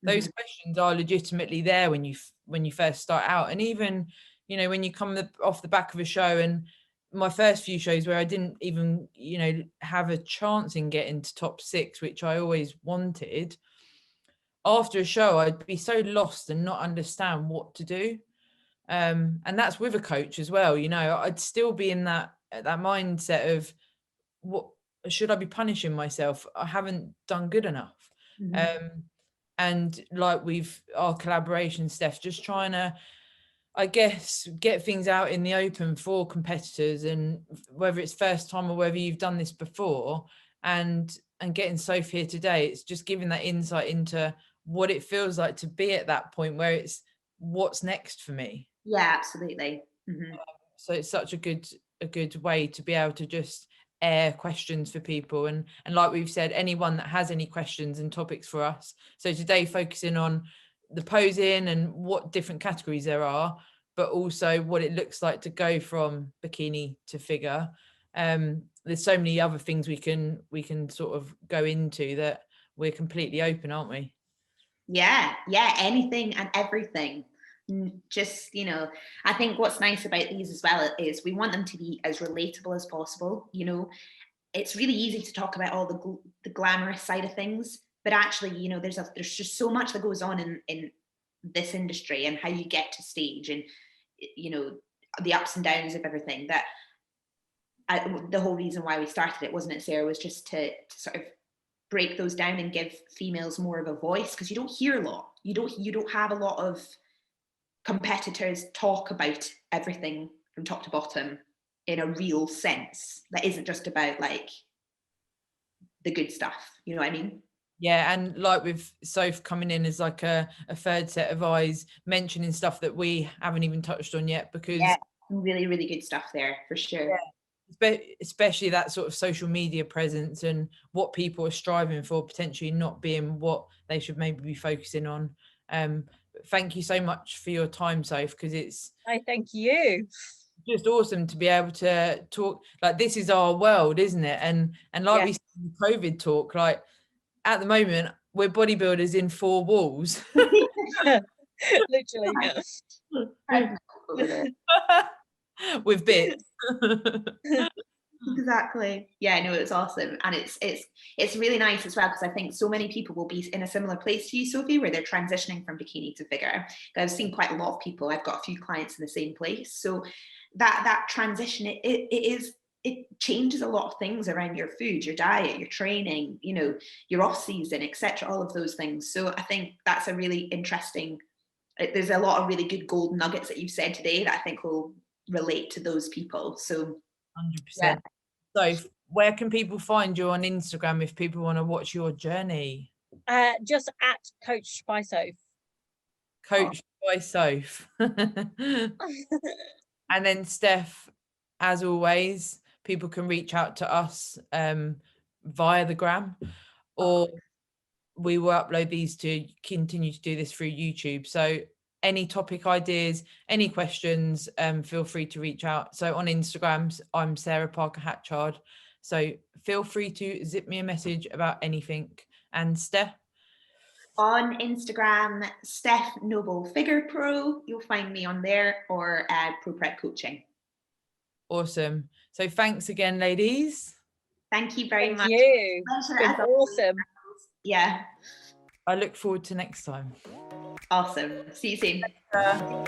Those questions are legitimately there when you first start out, and even, you know, when you come off the back of a show. And my first few shows where I didn't even, you know, have a chance in getting to top 6, which I always wanted, after a show I'd be so lost and not understand what to do, and that's with a coach as well. You know, I'd still be in that mindset of, what should I be punishing myself? I haven't done good enough. And like our collaboration, Steph, just trying to, I guess, get things out in the open for competitors, and whether it's first time or whether you've done this before, and getting Sophie here today, it's just giving that insight into what it feels like to be at that point where it's, what's next for me. Yeah, absolutely. So it's such a good way to be able to just air questions for people, and like we've said, anyone that has any questions and topics for us. So today focusing on the posing and what different categories there are, but also what it looks like to go from bikini to figure. There's so many other things we can sort of go into that we're completely open, aren't we? Yeah, anything and everything. Just, you know, I think what's nice about these as well is we want them to be as relatable as possible. You know, it's really easy to talk about all the glamorous side of things, but actually, you know, there's just so much that goes on in this industry, and how you get to stage, and, you know, the ups and downs of everything. That the whole reason why we started it, wasn't it, Sarah, was just to sort of break those down and give females more of a voice, because you don't hear a lot. You don't have a lot of competitors talk about everything from top to bottom in a real sense that isn't just about like the good stuff. You know what I mean? Yeah, and like with Soph coming in as like a third set of eyes, mentioning stuff that we haven't even touched on yet, because really, really good stuff there for sure. Especially that sort of social media presence and what people are striving for, potentially not being what they should maybe be focusing on. Thank you so much for your time, Soph, because it's thank you. Just awesome to be able to talk. Like, this is our world, isn't it? And like we said in COVID talk, like at the moment we're bodybuilders in 4 walls. Literally. With bits. Exactly. Yeah, no, it's awesome. And it's really nice as well, because I think so many people will be in a similar place to you, Sophie, where they're transitioning from bikini to figure. I've seen quite a lot of people, I've got a few clients in the same place. So that transition, it changes a lot of things around your food, your diet, your training, you know, your off season, etc., all of those things. So I think that's a really interesting, there's a lot of really good gold nuggets that you've said today that I think will relate to those people. So 100%. So where can people find you on Instagram if people want to watch your journey? Just at Coach by Soph. Coach by Soph. And then Steff, as always, people can reach out to us via the gram, or we will upload these to continue to do this through YouTube. So any topic ideas, any questions, feel free to reach out. So on Instagram, I'm Sarah Parker Hatchard. So feel free to zip me a message about anything. And Steff? On Instagram, Steff Noble Figure Pro. You'll find me on there, or Pro Prep Coaching. Awesome. So thanks again, ladies. Thank you very much. Thank you. It's been awesome. Yeah. I look forward to next time. Awesome. See you soon.